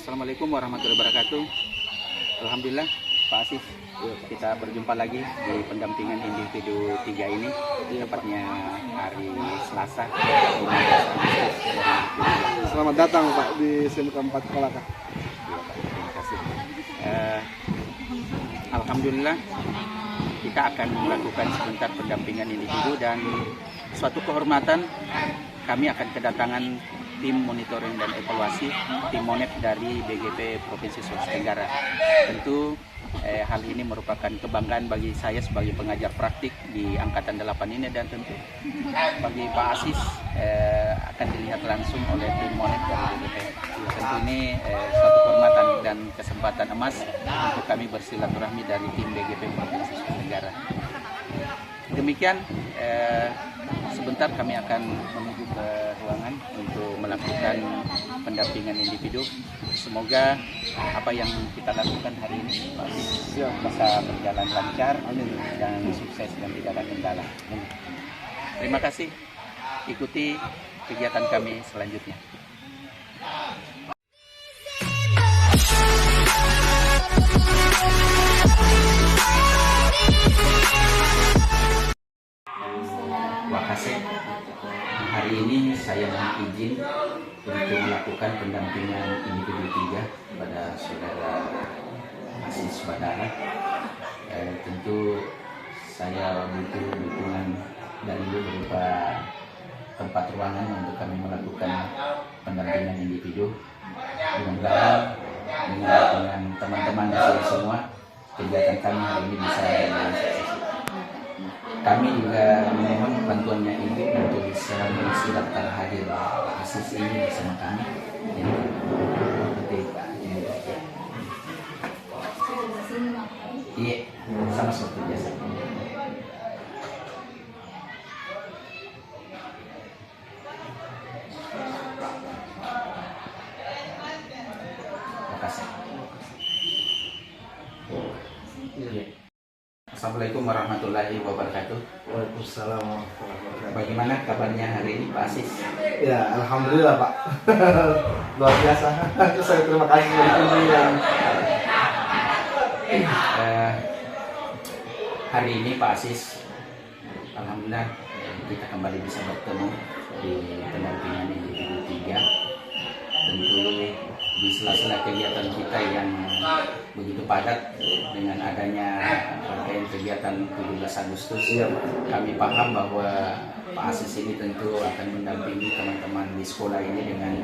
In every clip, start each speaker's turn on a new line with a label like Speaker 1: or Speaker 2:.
Speaker 1: Assalamualaikum warahmatullahi wabarakatuh. Alhamdulillah Pak Asif, kita berjumpa lagi di pendampingan individu 3 ini, tepatnya hari Selasa 15 Agustus 2023.
Speaker 2: Selamat datang Pak di SMK 4 Kolaka.
Speaker 1: Ya, Pak, terima kasih. Alhamdulillah kita akan melakukan sebentar pendampingan individu dan suatu kehormatan kami akan kedatangan tim monitoring dan evaluasi, tim MONEP dari BGP Provinsi Sulawesi Tenggara. Tentu hal ini merupakan kebanggaan bagi saya sebagai pengajar praktik di Angkatan 8 ini, dan tentu bagi Pak Asis akan dilihat langsung oleh tim MONEP dari BGP. Tentu ini suatu kehormatan dan kesempatan emas untuk kami bersilaturahmi dari tim BGP Provinsi Sulawesi Tenggara. Demikian, sebentar kami akan menuju ke ruangan untuk melakukan pendampingan individu. Semoga apa yang kita lakukan hari ini bisa berjalan lancar dan sukses dan tidak ada kendala. Terima kasih. Ikuti kegiatan kami selanjutnya. Wakasek, hari ini saya mohon izin untuk melakukan pendampingan individu 3 kepada saudara Asis Badara. Tentu saya butuh dukungan dari berupa tempat ruangan untuk kami melakukan pendampingan individu. Mudah-mudahan dengan teman-teman semua kegiatan kami hari ini bisa berjalan sukses. Kami juga memohon bantuannya Ibu untuk bisa mengisi daftar hadir Asis ini bersama kami. Iya, sama seperti biasa. Terima kasih. Iya. Assalamualaikum warahmatullahi wabarakatuh.
Speaker 2: Waalaikumsalam warahmatullahi wabarakatuh.
Speaker 1: Bagaimana kabarnya hari ini Pak Asis?
Speaker 2: Ya, alhamdulillah Pak. Luar biasa. Saya terima kasih sudah dikunjungi.
Speaker 1: Hari ini Pak Asis, alhamdulillah kita kembali bisa bertemu di pendampingan individu 3. Tentu di sela-sela kegiatan kita yang begitu padat dengan adanya rangkaian kegiatan 17 Agustus, kami paham bahwa Pak Asis ini tentu akan mendampingi teman-teman di sekolah ini dengan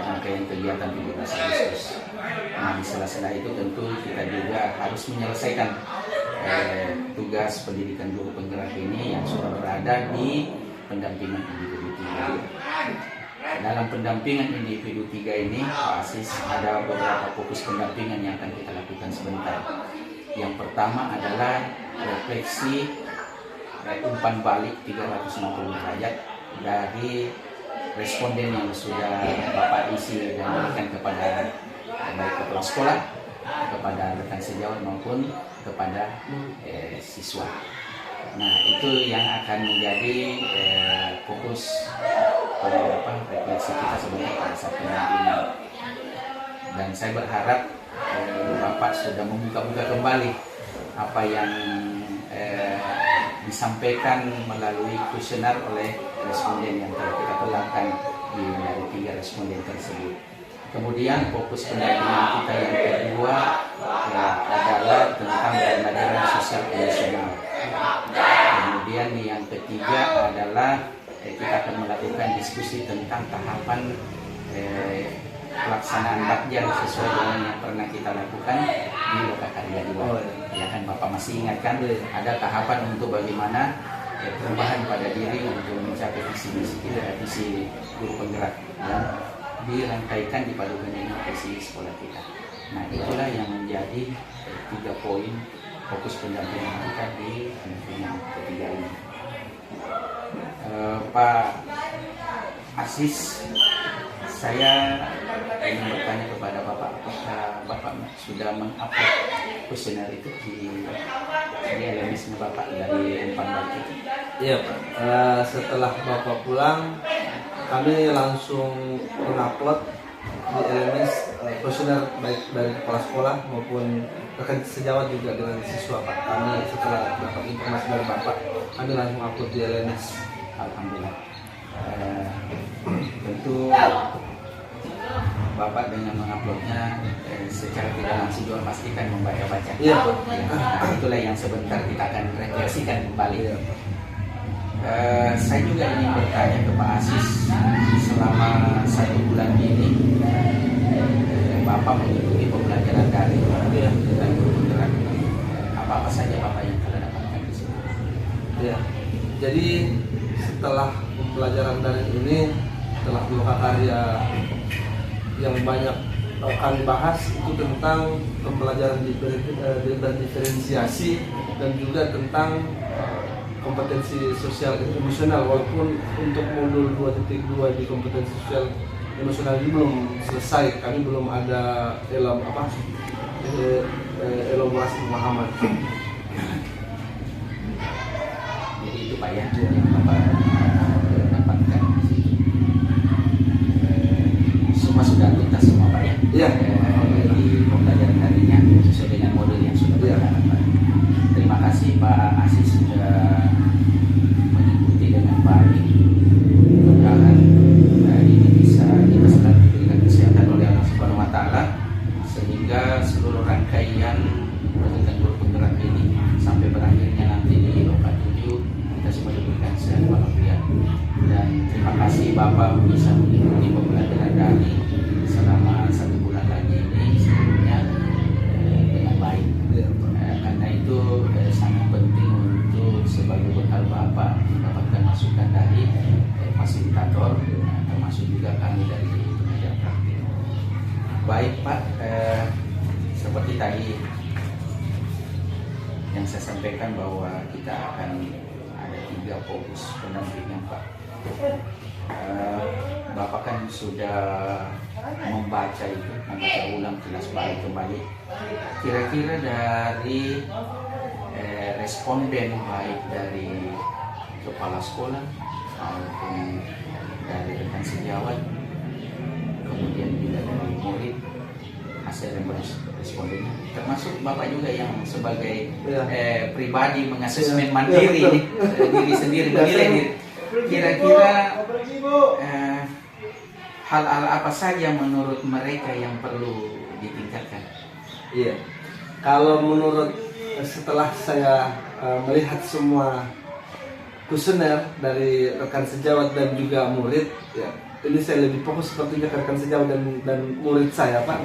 Speaker 1: rangkaian kegiatan 17 Agustus. Nah, di sela-sela itu tentu kita juga harus menyelesaikan tugas pendidikan guru penggerak ini yang sudah berada di pendampingan individu 3. Dalam pendampingan individu 3 ini, Pak Asis, ada beberapa fokus pendampingan yang akan kita lakukan sebentar. Yang pertama adalah refleksi umpan balik 360 derajat dari responden yang sudah Bapak isi dan berikan kepada baik kepala sekolah, kepada rekan sejawat maupun kepada siswa. Nah, itu yang akan menjadi fokus refleksi kita sebenarnya pada saat pendampingan. Dan saya berharap Bapak sudah membuka-buka kembali apa yang disampaikan melalui kuesioner oleh responden yang telah kita telahkan dari 3 responden tersebut. Kemudian fokus pendampingan kita yang kedua adalah tentang pembelajaran sosial emosional. Kemudian yang ketiga adalah kita akan melakukan diskusi tentang tahapan pelaksanaan bakjar sesuai dengan yang pernah kita lakukan di Lokakarya 2. Ya kan Bapak masih ingat kan, ada tahapan untuk bagaimana perubahan pada diri untuk mencapai visi misi kita, visi guru penggerak yang dirangkaikan dipadukan dengan visi sekolah kita. Nah, itulah yang menjadi 3 poin fokus pendampingan kita di pendampingan ketiga ini. Pak Asis, saya ingin bertanya kepada Bapak, apakah Bapak sudah mengupload kuesioner itu di LMS-nya Bapak dari umpan balik itu?
Speaker 2: Iya Pak, setelah Bapak pulang kami langsung mengupload di LMS kuesioner baik dari kepala sekolah maupun rekan sejawat juga dengan siswa Pak. Kami setelah dapat informasi dari Bapak, kami langsung upload di LMS.
Speaker 1: Alhamdulillah. Tentu Bapak dengan menguploadnya secara tidak langsung juga pastikan membaca-baca.
Speaker 2: Iya Pak.
Speaker 1: Nah, itulah yang sebentar kita akan refleksikan kembali.
Speaker 2: Iya Pak.
Speaker 1: Saya juga ingin bertanya ke Pak Asis, selama 1 bulan ini Bapak mengikuti pembelajaran daring dan bergerak, apa-apa saja Bapak yang telah dapatkan di sini?
Speaker 2: Ya, jadi setelah pembelajaran daring ini, setelah 2 karya yang banyak kami bahas itu tentang pembelajaran diferensiasi dan juga tentang kompetensi sosial dan emosional, walaupun untuk modul 2.2 di kompetensi sosial emosional ini belum selesai, kami belum ada elaborasi pemahaman.
Speaker 1: Jadi itu Pak ya, yang Bapak dapatkan di sini. Semua sudah tuntas semua Pak ya?
Speaker 2: Iya.
Speaker 1: Di pembelajaran darinya sesuai dengan modul yang sudah berjalan Pak. Terima kasih Pak Asis sudah mengikuti dengan baik. Mudah-mudahan ini bisa kita selalu diberikan kesehatan oleh Allah Subhanahu Wa Taala sehingga seluruh rangkaian pendidikan guru penggerak ini sampai berakhirnya nanti di loka 7 kita semua diberikan sehat walafiat. Dan terima kasih Bapak bisa mengikuti pembelajaran daring selama 1 bulan lagi ini sebelumnya dengan baik. Karena itu sangat penting untuk sebagai bekal Bapak mendapatkan masukan dari fasilitator, termasuk juga kami dari pengajar praktik. Baik Pak, seperti tadi yang saya sampaikan bahwa kita akan ada 3 fokus pendampingan Pak. Bapak kan sudah membaca ulang kilas balik kembali. Kira-kira dari responden baik dari kepala sekolah maupun dari rekan sejawat, kemudian juga dari murid, hasil respondennya, termasuk Bapak juga yang sebagai pribadi mengasesmen mandiri diri sendiri, menilai diri. Kira-kira hal-hal apa saja menurut mereka yang perlu ditingkatkan?
Speaker 2: Iya, kalau menurut setelah saya melihat semua kuesioner dari rekan sejawat dan juga murid, ya ini saya lebih fokus sepertinya ke rekan sejawat dan murid saya Pak.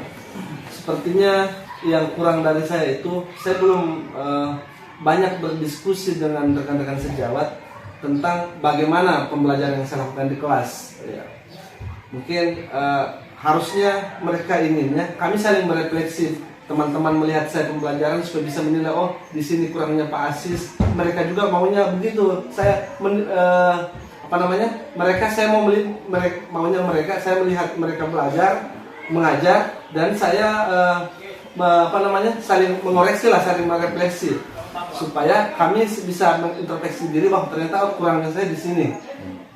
Speaker 2: Sepertinya yang kurang dari saya itu saya belum banyak berdiskusi dengan rekan-rekan sejawat tentang bagaimana pembelajaran yang saya lakukan di kelas. Ya. Mungkin harusnya mereka inginnya kami saling berefleksi, teman-teman melihat saya pembelajaran supaya bisa menilai, oh di sini kurangnya Pak Asis. Mereka juga maunya begitu. Saya mereka saya mau maunya mereka saya melihat mereka belajar, mengajar, dan saya saling mengoreksi lah, saling merefleksi supaya kami bisa mengintrospeksi diri bahwa ternyata kurangnya saya di sini.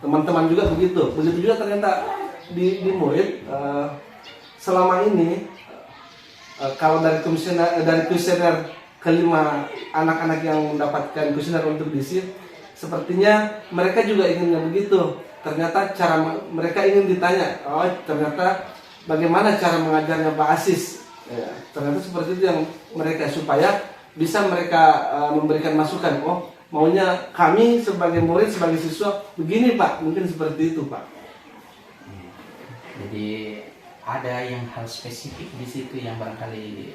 Speaker 2: Teman-teman juga begitu juga ternyata di murid selama ini kalau dari kuesioner kelima anak-anak yang mendapatkan kuesioner untuk diisi, sepertinya mereka juga inginnya begitu. Ternyata mereka ingin ditanya, oh ternyata bagaimana cara mengajarnya Pak Asis. Ya, ternyata seperti itu yang mereka, supaya bisa mereka memberikan masukan. Oh maunya kami sebagai murid, sebagai siswa begini Pak, mungkin seperti itu Pak.
Speaker 1: Jadi ada yang hal spesifik di situ yang barangkali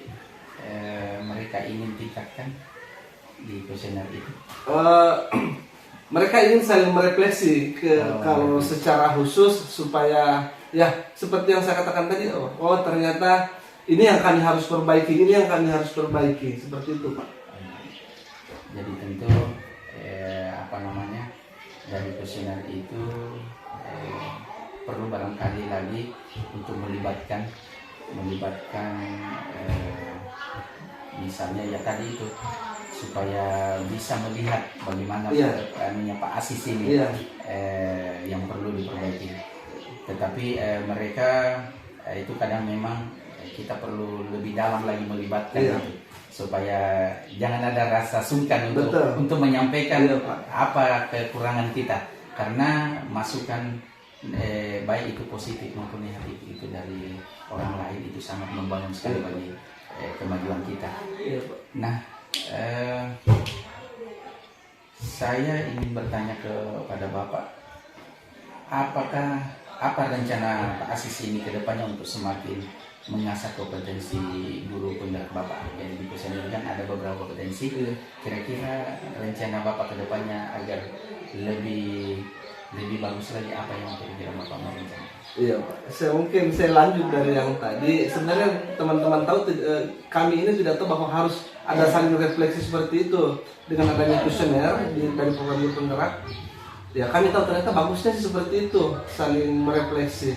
Speaker 1: mereka ingin tingkatkan di kuesioner itu.
Speaker 2: Mereka ingin saling merefleksi kalau secara khusus supaya ya seperti yang saya katakan tadi, oh ternyata ini yang kami harus perbaiki, seperti itu Pak.
Speaker 1: Jadi tentu dari kuesioner itu perlu barangkali lagi untuk melibatkan misalnya ya tadi itu supaya bisa melihat bagaimana Pak Asis ini yang perlu diperbaiki. Tetapi mereka itu kadang memang kita perlu lebih dalam lagi melibatkan
Speaker 2: Iya.
Speaker 1: itu, supaya jangan ada rasa sungkan
Speaker 2: Betul.
Speaker 1: untuk menyampaikan
Speaker 2: Iya, Pak.
Speaker 1: apa kekurangan kita, karena masukan baik itu positif maupun negatif itu dari orang lain itu sangat membangun sekali bagi kemajuan kita.
Speaker 2: Iya, Pak.
Speaker 1: Nah, saya ingin bertanya kepada Bapak, apa rencana Pak Asis ini ke depannya untuk semakin mengasah kompetensi guru penggerak Bapak? Jadi di pesantren kan ada beberapa kompetensi.
Speaker 2: Iya.
Speaker 1: Kira-kira rencana Bapak ke depannya agar lebih bagus lagi, apa yang kira-kira Bapak mau rencana?
Speaker 2: Iya, Pak. Saya lanjut dari yang tadi. Sebenarnya teman-teman tahu kami ini tidak tahu bahwa harus ada saling refleksi seperti itu dengan adanya kuesioner dari program guru penggerak. Ya, kami tahu ternyata bagusnya sih seperti itu, saling merefleksi.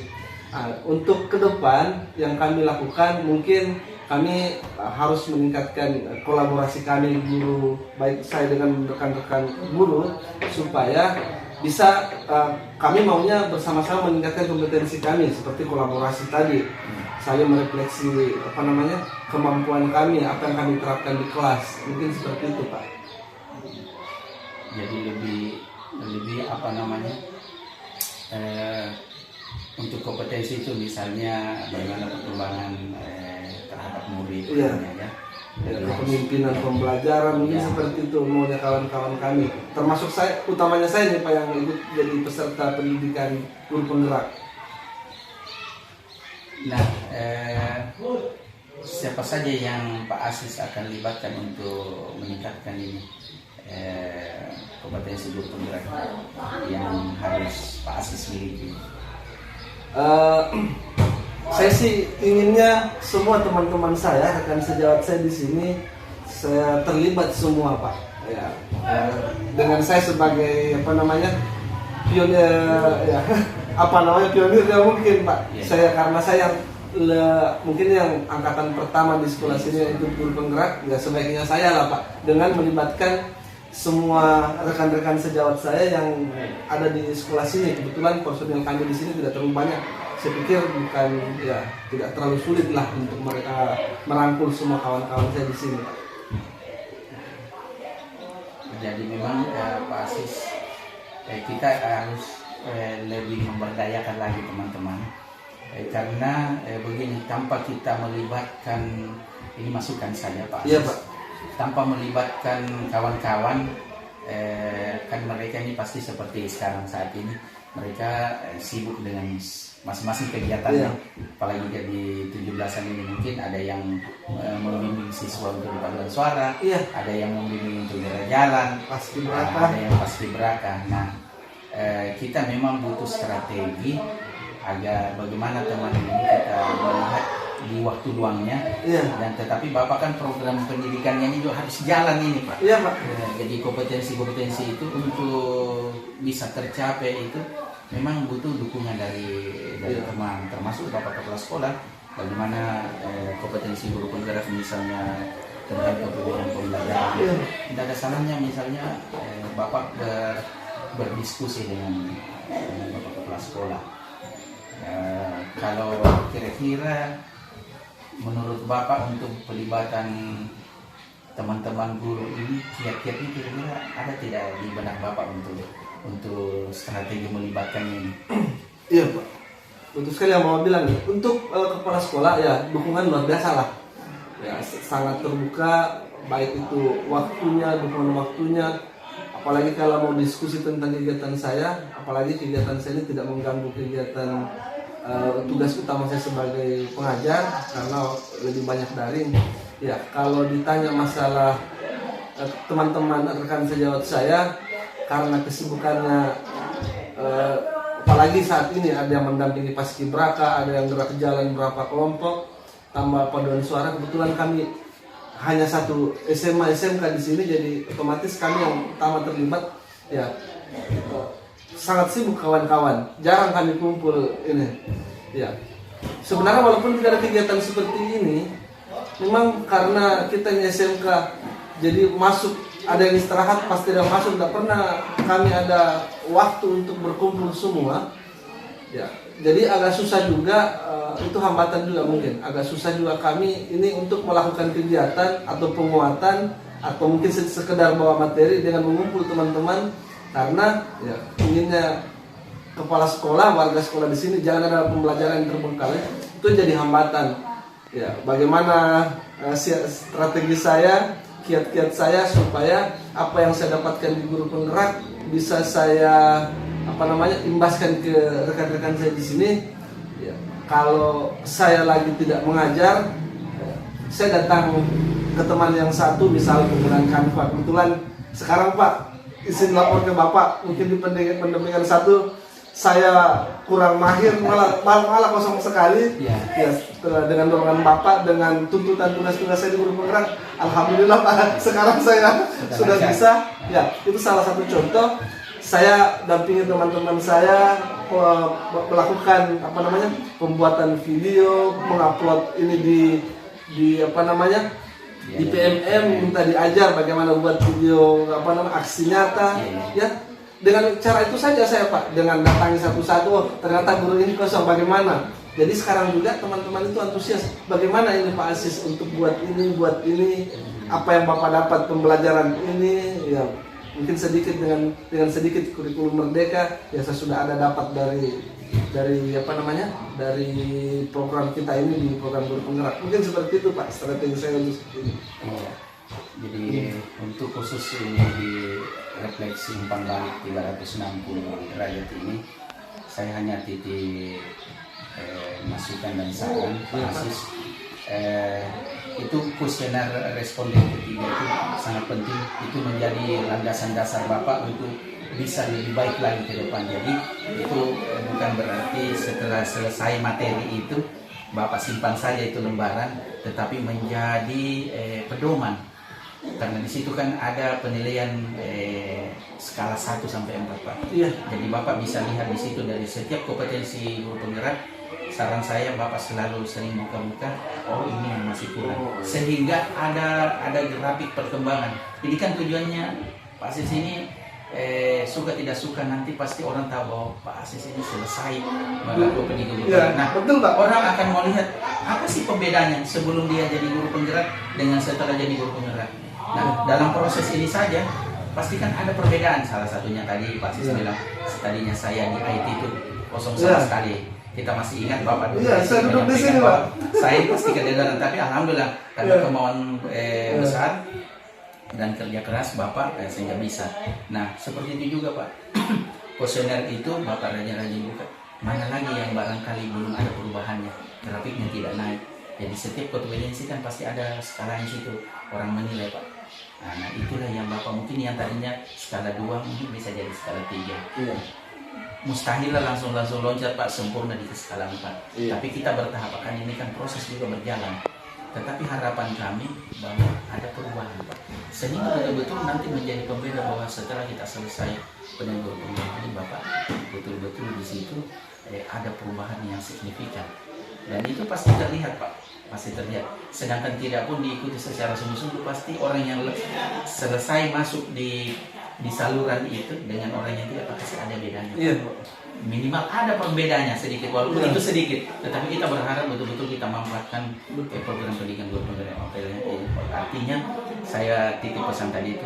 Speaker 2: Nah, untuk ke depan yang kami lakukan, mungkin kami harus meningkatkan kolaborasi kami guru, baik saya dengan rekan-rekan guru, supaya bisa kami maunya bersama-sama meningkatkan kompetensi kami seperti kolaborasi tadi, saling merefleksi kemampuan kami, apa yang kami terapkan di kelas, mungkin seperti itu, Pak.
Speaker 1: Jadi lebih untuk kompetensi itu misalnya bagaimana perkembangan terhadap murid,
Speaker 2: Iya.
Speaker 1: ya.
Speaker 2: Ya, kepemimpinan pembelajaran mungkin
Speaker 1: Ya.
Speaker 2: seperti itu maunya kawan-kawan kami, termasuk saya, utamanya saya nih Pak yang ikut jadi peserta pendidikan guru penggerak.
Speaker 1: Nah, siapa saja yang Pak Asis akan libatkan untuk meningkatkan ini kompetensi guru penggerak yang harus Pak Asis miliki?
Speaker 2: Saya sih inginnya semua teman-teman saya, rekan sejawat saya di sini, saya terlibat semua, Pak. Ya, dengan saya sebagai pionir, ya, pionirnya mungkin, Pak.
Speaker 1: Yeah.
Speaker 2: Saya karena saya mungkin yang angkatan pertama di sekolah sini ikut guru penggerak, ya sebaiknya saya lah, Pak, dengan melibatkan semua rekan-rekan sejawat saya yang ada di sekolah sini. Kebetulan personil kami di sini tidak terlalu banyak. Saya pikir tidak terlalu sulit lah untuk mereka merangkul semua kawan-kawan saya di sini.
Speaker 1: Jadi memang Pak Asis, kita harus lebih memberdayakan lagi teman-teman, karena begini, tanpa kita melibatkan, ini masukan saya Pak Asis,
Speaker 2: Iya, Pak.
Speaker 1: tanpa melibatkan kawan-kawan, kan mereka ini pasti seperti sekarang saat ini, mereka sibuk dengan masing-masing kegiatannya. Apalagi di 17-an ini mungkin ada yang membimbing siswa untuk paduan suara, ada yang membimbing untuk jalan, ada yang paskibraka. Nah, kita memang butuh strategi agar bagaimana teman ini kita melihat di waktu luangnya, dan tetapi Bapak kan program pendidikannya ini juga harus jalan ini, Pak.
Speaker 2: Iya, Pak.
Speaker 1: Jadi kompetensi itu untuk bisa tercapai itu memang butuh dukungan dari teman, termasuk Bapak kepala sekolah. Bagaimana kompetensi guru penggerak misalnya tentang kepentingan pembelajaran. Tidak ada salahnya misalnya Bapak berdiskusi dengan Bapak kepala sekolah. Kalau kira-kira menurut Bapak untuk pelibatan teman-teman guru ini, kiat-kiatnya kira-kira ada tidak di benak Bapak untuk strategi melibatkannya ini?
Speaker 2: Iya, Pak. Untuk sekali yang mau bilang, untuk kepala sekolah ya dukungan luar biasa lah. Ya, sangat terbuka, baik itu dukungan waktunya, apalagi kalau mau diskusi tentang kegiatan saya, apalagi kegiatan saya ini tidak mengganggu kegiatan tugas utama saya sebagai pengajar karena lebih banyak daring. Ya, kalau ditanya masalah teman-teman rekan sejawat saya, karena kesibukannya apalagi saat ini ada yang mendampingi paskibraka, ada yang gerak jalan berapa kelompok, tambah paduan suara. Kebetulan kami hanya satu SMA SMK di sini, jadi otomatis kami yang utama terlibat. Ya, sangat sibuk kawan-kawan, jarang kami kumpul ini. Ya, sebenarnya walaupun tidak ada kegiatan seperti ini, memang karena kita ini SMK, jadi masuk ada yang istirahat pasti ada masuk, tidak pernah kami ada waktu untuk berkumpul semua. Ya, Jadi agak susah juga, itu hambatan juga mungkin. Agak susah juga kami ini untuk melakukan kegiatan atau penguatan atau mungkin sekedar bawa materi dengan mengumpul teman-teman, karena ya inginnya kepala sekolah, warga sekolah di sini jangan ada pembelajaran yang terbengkalai, itu jadi hambatan. Ya, bagaimana strategi saya, kiat-kiat saya supaya apa yang saya dapatkan di guru penggerak bisa saya imbaskan ke rekan-rekan saya di sini. Ya, kalau saya lagi tidak mengajar, saya datang ke teman yang satu, misal penggunaan Canva. Kebetulan sekarang Pak, izin lapor ke Bapak, mungkin di pendampingan satu saya kurang mahir, malah kosong sekali.
Speaker 1: Ya.
Speaker 2: Ya, dengan dorongan Bapak, dengan tuntutan tugas-tugas saya di guru penggerak, alhamdulillah Pak, sekarang saya sudah bisa. Ya, itu salah satu contoh. Saya dampingi teman-teman saya melakukan pembuatan video, mengupload ini di PMM, minta diajar bagaimana buat video aksi nyata. Ya, dengan cara itu saja saya Pak, dengan datangi satu-satu, ternyata guru ini kosong, bagaimana. Jadi sekarang juga teman-teman itu antusias, bagaimana ini Pak Asis untuk buat ini, apa yang Bapak dapat pembelajaran ini. Ya, mungkin sedikit dengan sedikit kurikulum merdeka ya saya sudah ada dapat dari program kita ini, di program guru penggerak. Mungkin seperti itu Pak strategi saya untuk ini.
Speaker 1: Iya. Jadi untuk khusus ini di refleksi umpan balik 360 derajat ini, saya hanya titik masukan dan saran Pak Asis. Itu kuesioner responden ketiga itu sangat penting, itu menjadi landasan dasar Bapak untuk bisa lebih baik lagi ke depan. Jadi itu bukan berarti setelah selesai materi itu Bapak simpan saja itu lembaran, tetapi menjadi pedoman, karena di situ kan ada penilaian skala 1 sampai 4 Pak.
Speaker 2: Iya.
Speaker 1: Jadi Bapak bisa lihat di situ dari setiap kompetensi guru penggerak. Saran saya Bapak selalu sering buka-buka, oh ini yang masih kurang, sehingga ada grafik perkembangan. Jadi kan tujuannya Pak Asis ini suka tidak suka nanti pasti orang tahu bahwa Pak Asis ini selesai melakukan guru penggerak. Nah,
Speaker 2: betul Pak.
Speaker 1: Orang akan mau lihat apa sih perbedaannya sebelum dia jadi guru penggerak dengan setelah jadi guru penggerak. Nah, dalam proses ini saja pasti kan ada perbedaan. Salah satunya tadi Pak Asis bilang, tadinya saya di IT itu kosong sama sekali. Kita masih ingat Bapak dulu.
Speaker 2: Iya, saya duduk di sini Pak.
Speaker 1: Saya pasti kedengaran, tapi alhamdulillah karena kemauan besar dan kerja keras Bapak sehingga bisa. Nah, seperti itu juga Pak. Kuesioner itu Bapak rajin-rajin buka. Mana lagi yang barangkali belum ada perubahannya, grafiknya tidak naik. Jadi setiap kompetensi kan pasti ada skalanya situ, orang menilai Pak. Nah, itulah yang Bapak mungkin yang tadinya skala 2 mungkin bisa jadi skala 3.
Speaker 2: Iya.
Speaker 1: Mustahil lah langsung loncat Pak sempurna di skala 4.
Speaker 2: Iya.
Speaker 1: Tapi kita bertahap, kan ini kan proses juga berjalan. Tetapi harapan kami bahwa ada perubahan Pak, sehingga betul-betul nanti menjadi pembeda bahwa setelah kita selesai penelitian ini Bapak betul-betul di situ ada perubahan yang signifikan, dan itu pasti terlihat Pak, pasti terlihat. Sedangkan tidak pun diikuti secara sungguh-sungguh, pasti orang yang selesai masuk di saluran itu dengan orang yang tidak pasti ada bedanya.
Speaker 2: Iya.
Speaker 1: Minimal ada perbedaannya sedikit, walaupun itu sedikit, tetapi kita berharap betul-betul kita memanfaatkan program pendidikan guru penggerak. Artinya saya titip pesan tadi itu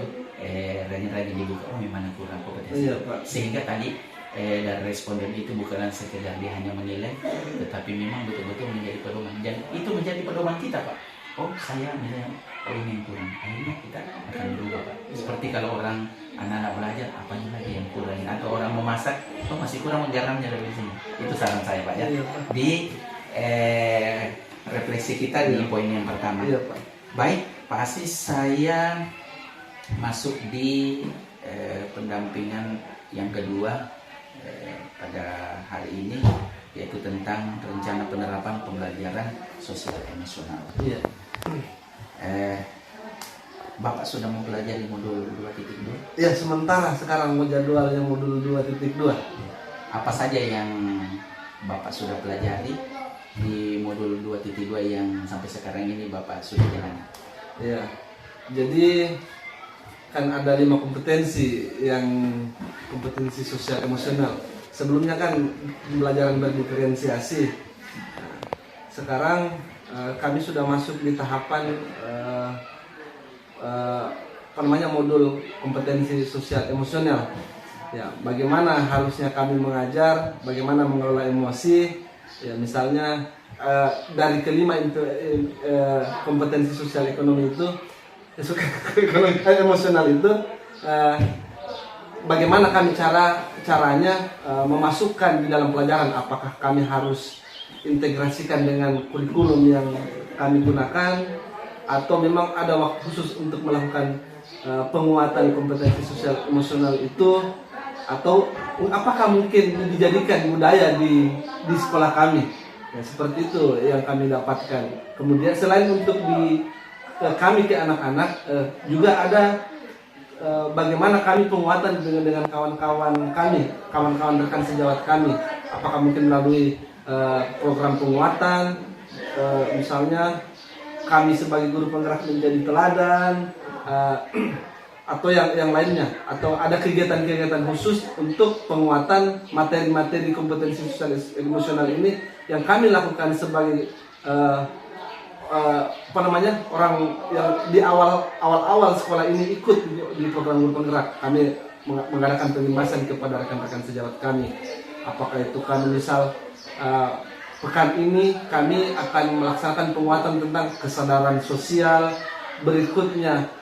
Speaker 1: rajin-rajin dibuka, oh memang kurang kompetensi.
Speaker 2: Iya, Pak.
Speaker 1: Sehingga tadi dari responden itu bukan sekedar dia hanya menilai, tetapi memang betul-betul menjadi pedoman, dan itu menjadi pedoman kita Pak. Oh saya misalnya, oh ini yang kurang, akhirnya kita akan berubah Pak. Seperti kalau orang anak-anak belajar, apanya lagi yang kurang, atau orang memasak, oh masih kurang garamnya dari sini. Itu saran saya Pak ya. Di refleksi kita di poin yang pertama.
Speaker 2: Iya, Pak.
Speaker 1: Baik Pak Asis, saya masuk di pendampingan yang kedua pada hari ini, yaitu tentang rencana penerapan pembelajaran sosial emosional.
Speaker 2: Iya.
Speaker 1: Bapak sudah mempelajari modul 2.2?
Speaker 2: Ya, sementara sekarang mau jadwalnya modul 2.2.
Speaker 1: Apa saja yang Bapak sudah pelajari di modul 2.2 yang sampai sekarang ini Bapak sudah jalani?
Speaker 2: Ya, jadi kan ada 5 kompetensi, yang kompetensi sosial emosional. sebelumnya kan pembelajaran berdiferensiasi. Sekarang kami sudah masuk di tahapan apa namanya, modul kompetensi sosial emosional. Ya, bagaimana harusnya kami mengajar, bagaimana mengelola emosi. Ya, misalnya dari kelima kompetensi sosial ekonomi itu, emosional itu, bagaimana kami caranya memasukkan di dalam pelajaran. Apakah kami harus integrasikan dengan kurikulum yang kami gunakan, atau memang ada waktu khusus untuk melakukan penguatan kompetensi sosial emosional itu, atau apakah mungkin dijadikan budaya di sekolah kami. Ya, seperti itu yang kami dapatkan. Kemudian selain untuk kami ke anak-anak, juga ada bagaimana kami penguatan dengan kawan-kawan kami, kawan-kawan rekan sejawat kami. Apakah mungkin melalui program penguatan, misalnya kami sebagai guru penggerak menjadi teladan, atau yang lainnya, atau ada kegiatan-kegiatan khusus untuk penguatan materi-materi kompetensi sosial emosional ini yang kami lakukan sebagai apa namanya, orang yang di awal sekolah ini ikut di program guru penggerak. Kami mengadakan pembahasan kepada rekan-rekan sejawat kami. Apakah itu kami misal pekan ini kami akan melaksanakan penguatan tentang kesadaran sosial. Berikutnya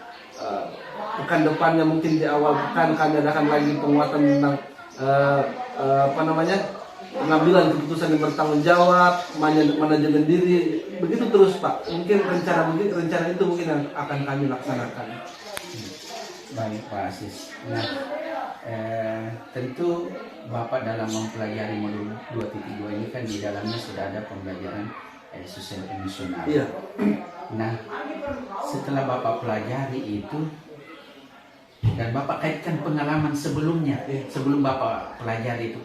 Speaker 2: pekan depannya mungkin di awal pekan kami adakan lagi penguatan tentang apa namanya, pengambilan keputusan yang bertanggung jawab, manajemen diri. Begitu terus Pak. Mungkin rencana itu mungkin yang akan kami laksanakan.
Speaker 1: Baik Pak Asis. Nah, tentu Bapak dalam mempelajari modul 2.2 ini kan di dalamnya sudah ada pembelajaran sosial emosional.
Speaker 2: Iya.
Speaker 1: Nah, setelah Bapak pelajari itu dan Bapak kaitkan pengalaman sebelumnya, sebelum Bapak pelajari itu,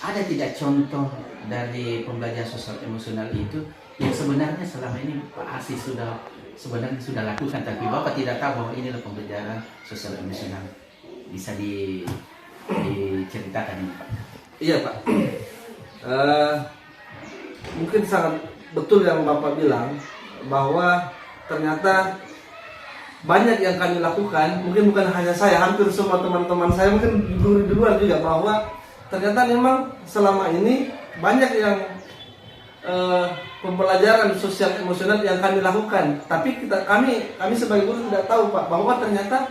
Speaker 1: ada tidak contoh dari pembelajaran sosial emosional itu yang sebenarnya selama ini Pak Asis sebenarnya sudah lakukan, tapi Bapak tidak tahu bahwa inilah pembelajaran sosial emosional? Bisa diceritakan ini Pak?
Speaker 2: Iya Pak. Mungkin sangat betul yang Bapak bilang, bahwa ternyata banyak yang kami lakukan. Mungkin bukan hanya saya, hampir semua teman-teman saya, mungkin guru di luar juga, bahwa ternyata memang selama ini banyak yang pembelajaran sosial emosional yang kami lakukan, tapi kami sebagai guru tidak tahu Pak, bahwa ternyata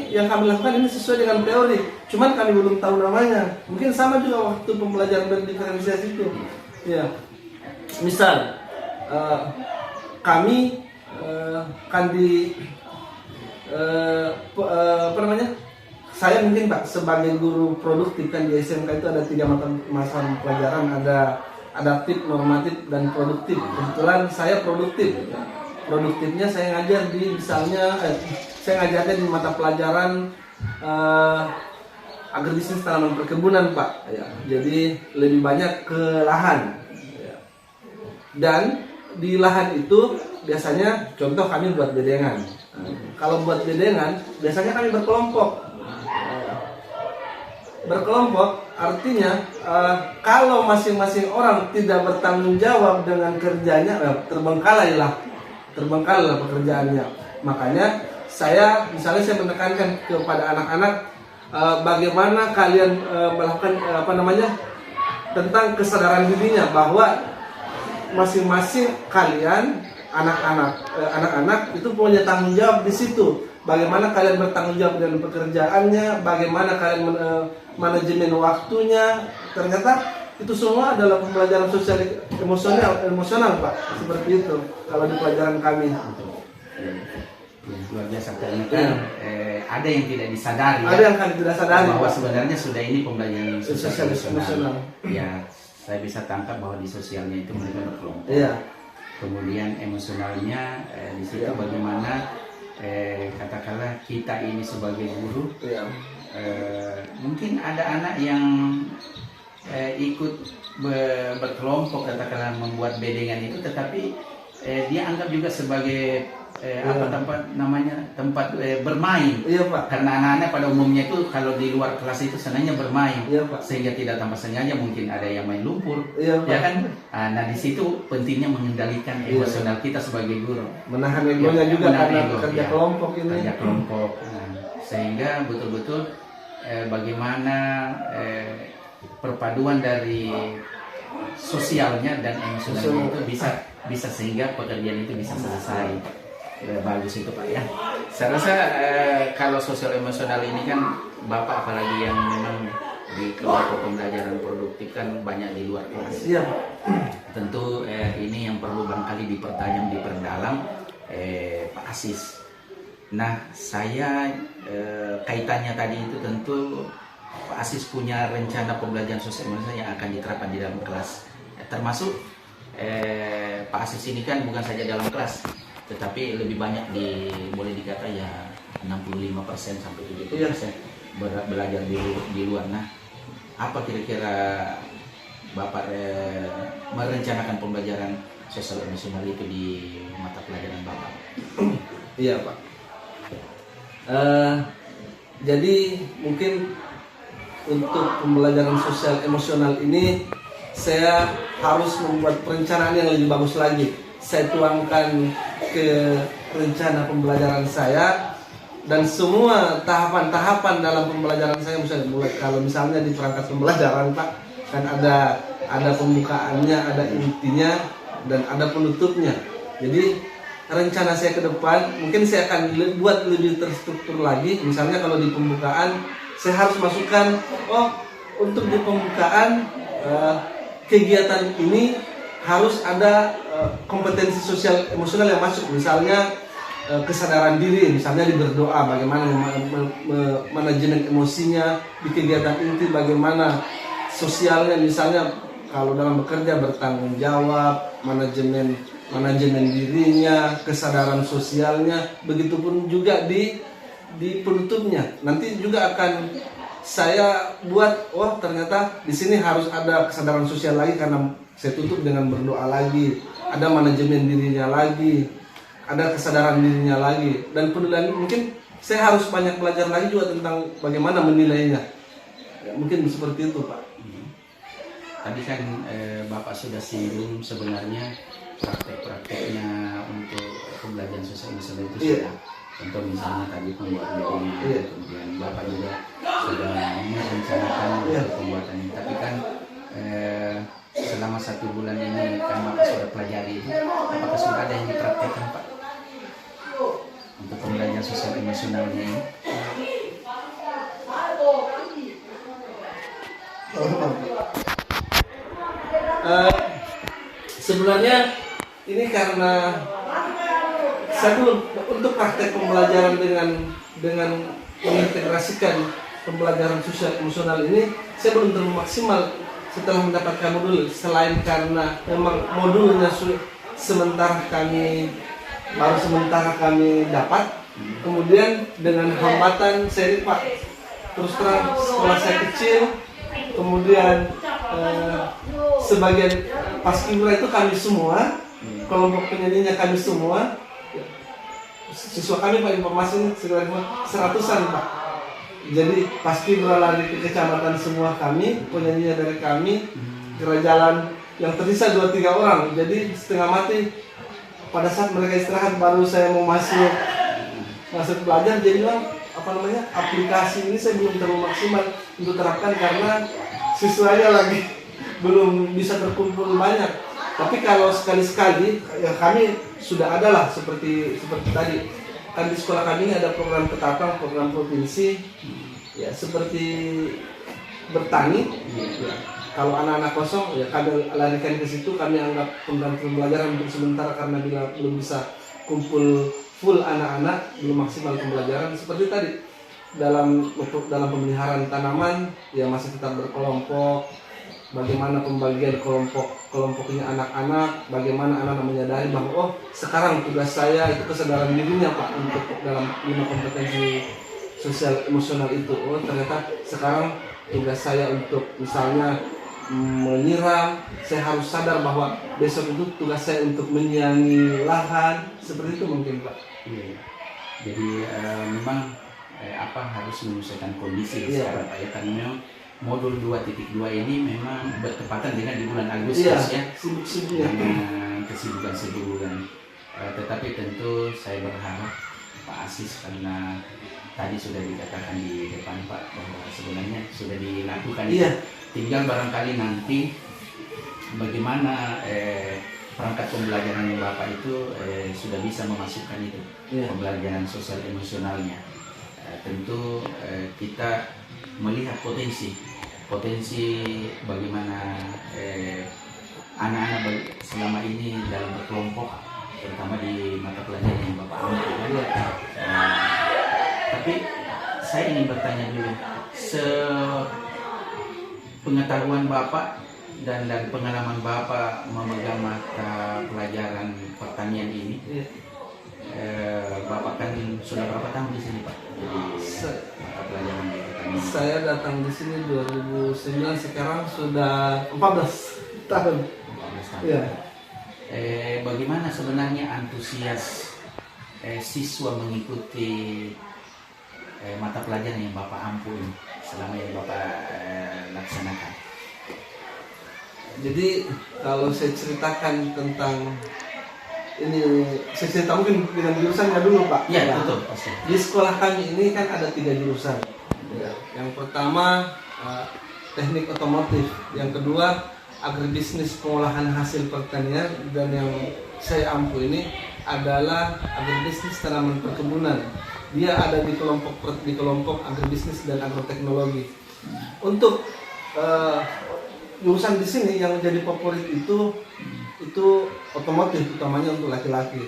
Speaker 2: yang kami lakukan ini sesuai dengan teori, cuman kami belum tahu namanya. Mungkin sama juga waktu pembelajaran berdiferensiasi itu. Ya, misal kami kan apa namanya, saya mungkin Pak sebagai guru produktif kan di SMK itu ada 3 mata pelajaran, ada adaptif, normatif, dan produktif. Kebetulan saya produktif. Produktifnya saya ngajar di misalnya saya ngajarnya di mata pelajaran agribisnis tanaman perkebunan Pak. Ya, jadi lebih banyak ke lahan. Ya. Dan di lahan itu biasanya contoh kami buat bedengan. Kalau buat bedengan biasanya kami berkelompok. Berkelompok artinya kalau masing-masing orang tidak bertanggung jawab dengan kerjanya, terbengkalailah pekerjaannya. Makanya saya menekankan kepada anak-anak, bagaimana kalian melakukan apa namanya, tentang kesadaran dirinya, bahwa masing-masing kalian anak-anak itu punya tanggung jawab di situ. Bagaimana kalian bertanggung jawab dengan pekerjaannya, bagaimana kalian manajemen waktunya. Ternyata itu semua adalah pembelajaran sosial emosional Pak, seperti itu kalau di pelajaran kami.
Speaker 1: Luar biasa, karena kan ada yang tidak disadari,
Speaker 2: ada yang kami tidak sadari
Speaker 1: bahwa
Speaker 2: Pak,
Speaker 1: sebenarnya sudah ini pembelajaran sosial emosional.
Speaker 2: emosional.
Speaker 1: Ya, saya bisa tangkap bahwa di sosialnya itu mereka berkelompok.
Speaker 2: Iya.
Speaker 1: Kemudian emosionalnya di situ bagaimana katakanlah kita ini sebagai guru, mungkin ada anak yang ikut berkelompok, katakanlah membuat bedengan itu, tetapi dia anggap juga sebagai apa tempat namanya tempat bermain.
Speaker 2: Iya Pak.
Speaker 1: Karena anak-anak pada umumnya itu kalau di luar kelas itu senangnya bermain,
Speaker 2: Iya Pak.
Speaker 1: sehingga tidak tanpa sengaja mungkin ada yang main lumpur,
Speaker 2: Iya Pak.
Speaker 1: ya kan? Nah di situ pentingnya mengendalikan
Speaker 2: Iya.
Speaker 1: emosional kita sebagai guru,
Speaker 2: Menahan egonya
Speaker 1: Ya,
Speaker 2: juga
Speaker 1: menahan
Speaker 2: karena
Speaker 1: ego,
Speaker 2: kerja
Speaker 1: ya.
Speaker 2: kelompok ini.
Speaker 1: Kerja kelompok. Nah, sehingga betul-betul bagaimana perpaduan dari sosialnya dan emosionalnya itu bisa sehingga pekerjaan itu bisa selesai. Bagus itu Pak ya. Saya rasa kalau sosial emosional ini kan Bapak apalagi yang memang di kelompok pembelajaran produktif kan banyak di luar kelas.
Speaker 2: Iya.
Speaker 1: Tentu ini yang perlu barangkali dipertajam, diperdalam Pak Asis. Nah saya kaitannya tadi itu tentu Pak Asis punya rencana pembelajaran sosial emosional yang akan diterapkan di dalam kelas. Termasuk Pak Asis ini kan bukan saja dalam kelas, tetapi lebih banyak boleh dikata ya 65% sampai 70% belajar di luar. Nah, apa kira-kira Bapak merencanakan pembelajaran sosial emosional itu di mata pelajaran Bapak?
Speaker 2: Iya Pak. Jadi mungkin untuk pembelajaran sosial emosional ini saya harus membuat perencanaan yang lebih bagus lagi. Saya tuangkan ke rencana pembelajaran saya dan semua tahapan-tahapan dalam pembelajaran saya, misalnya mulai kalau misalnya di perangkat pembelajaran Pak kan ada pembukaannya, ada intinya dan ada penutupnya. Jadi rencana saya ke depan mungkin saya akan buat lebih terstruktur lagi. Misalnya kalau di pembukaan saya harus masukkan untuk di pembukaan kegiatan ini harus ada kompetensi sosial emosional yang masuk, misalnya kesadaran diri, misalnya di berdoa bagaimana manajemen emosinya, di kegiatan inti bagaimana sosialnya, misalnya kalau dalam bekerja bertanggung jawab, manajemen dirinya, kesadaran sosialnya, begitupun juga di penutupnya. Nanti juga akan saya buat ternyata di sini harus ada kesadaran sosial lagi karena saya tutup dengan berdoa lagi, ada manajemen dirinya lagi, ada kesadaran dirinya lagi, dan penilaian mungkin saya harus banyak belajar lagi juga tentang bagaimana menilainya. Ya, mungkin seperti itu Pak.
Speaker 1: Tadi kan Bapak sudah singgung sebenarnya praktek-prakteknya untuk pembelajaran sosial emosional itu sudah. Contoh misalnya tadi pembuatan video, kemudian Bapak juga sudah merencanakan pembuatan ini. Tapi kan selama 1 bulan ini kan Bapak sudah pelajari itu, apakah sudah ada yang dipraktekkan Pak untuk pembelajaran sosial emosionalnya ini?
Speaker 2: Sebenarnya ini karena saya belum untuk praktek pembelajaran dengan mengintegrasikan pembelajaran sosial emosional ini saya belum terlalu maksimal setelah mendapatkan modul, selain karena memang modulnya sementara kami dapat, kemudian dengan hambatan saya Pak, terus terang sekolah saya kecil, kemudian sebagian paskibra itu kami semua, kelompok penyanyinya kami semua, siswa kami Pak informasi sekitar 100-an Pak. Jadi paskibra lari ke kecamatan semua kami, penyanyinya dari kami, kira jalan yang tersisa 2-3 orang. Jadi setengah mati pada saat mereka istirahat baru saya mau masuk belajar. Jadi bilang aplikasi ini saya belum terlalu maksimal untuk terapkan karena siswanya lagi belum bisa terkumpul banyak. Tapi kalau sekali-sekali ya kami sudah ada lah seperti tadi. Kan di sekolah kami ini ada program ketapang, program provinsi, ya seperti bertani. Ya. Kalau anak-anak kosong, ya kami larikan ke situ. Kami anggap pembelajaran untuk sementara karena bila belum bisa kumpul full anak-anak, belum maksimal pembelajaran. Seperti tadi dalam pemeliharaan tanaman, ya masih tetap berkelompok. Bagaimana pembagian kelompoknya anak-anak, bagaimana anak-anak menyadari bahwa sekarang tugas saya itu kesadaran dirinya Pak untuk dalam 5 kompetensi sosial emosional itu. Ternyata sekarang tugas saya untuk misalnya menyiram, saya harus sadar bahwa besok itu tugas saya untuk menyiangi lahan, seperti itu mungkin Pak.
Speaker 1: Iya. Jadi memang harus menyesuaikan kondisi
Speaker 2: Iya,
Speaker 1: sekarang Pak ya, karena memang modul 2.2 ini memang bertepatan dengan di bulan Agustus ya,
Speaker 2: sibuk-sibuknya.
Speaker 1: dengan kesibukan-kesibukan. Tetapi tentu saya berharap Pak Asis, karena tadi sudah dikatakan di depan Pak bahwa sebenarnya sudah dilakukan.
Speaker 2: Iya.
Speaker 1: Tinggal barangkali nanti bagaimana perangkat pembelajaran Bapak itu sudah bisa memasukkan itu,
Speaker 2: Iya.
Speaker 1: pembelajaran sosial emosionalnya. Tentu kita melihat potensi bagaimana anak-anak selama ini dalam berkelompok, terutama di mata pelajaran yang Bapak ambil. Tapi saya ingin bertanya dulu, pengetahuan Bapak dan pengalaman Bapak memegang mata pelajaran pertanian ini, Bapak kan sudah berapa tahun di sini Pak? Jadi mata pelajaran di pertanian.
Speaker 2: Saya datang di sini 2009, sekarang sudah 14 tahun.
Speaker 1: 14 tahun.
Speaker 2: Iya.
Speaker 1: Bagaimana sebenarnya antusias siswa mengikuti mata pelajaran yang Bapak ampu ini selama yang Bapak laksanakan?
Speaker 2: Jadi kalau saya ceritakan tentang ini, saya cerita mungkin dengan jurusannya dulu Pak.
Speaker 1: Iya, betul pasti.
Speaker 2: Di sekolah kami ini kan ada 3 jurusan. Yang pertama teknik otomotif, yang kedua agribisnis pengolahan hasil pertanian, dan yang saya ampu ini adalah agribisnis tanaman perkebunan. Dia ada di kelompok agribisnis dan agroteknologi. Untuk jurusan di sini yang menjadi favorit itu otomotif, utamanya untuk laki-laki.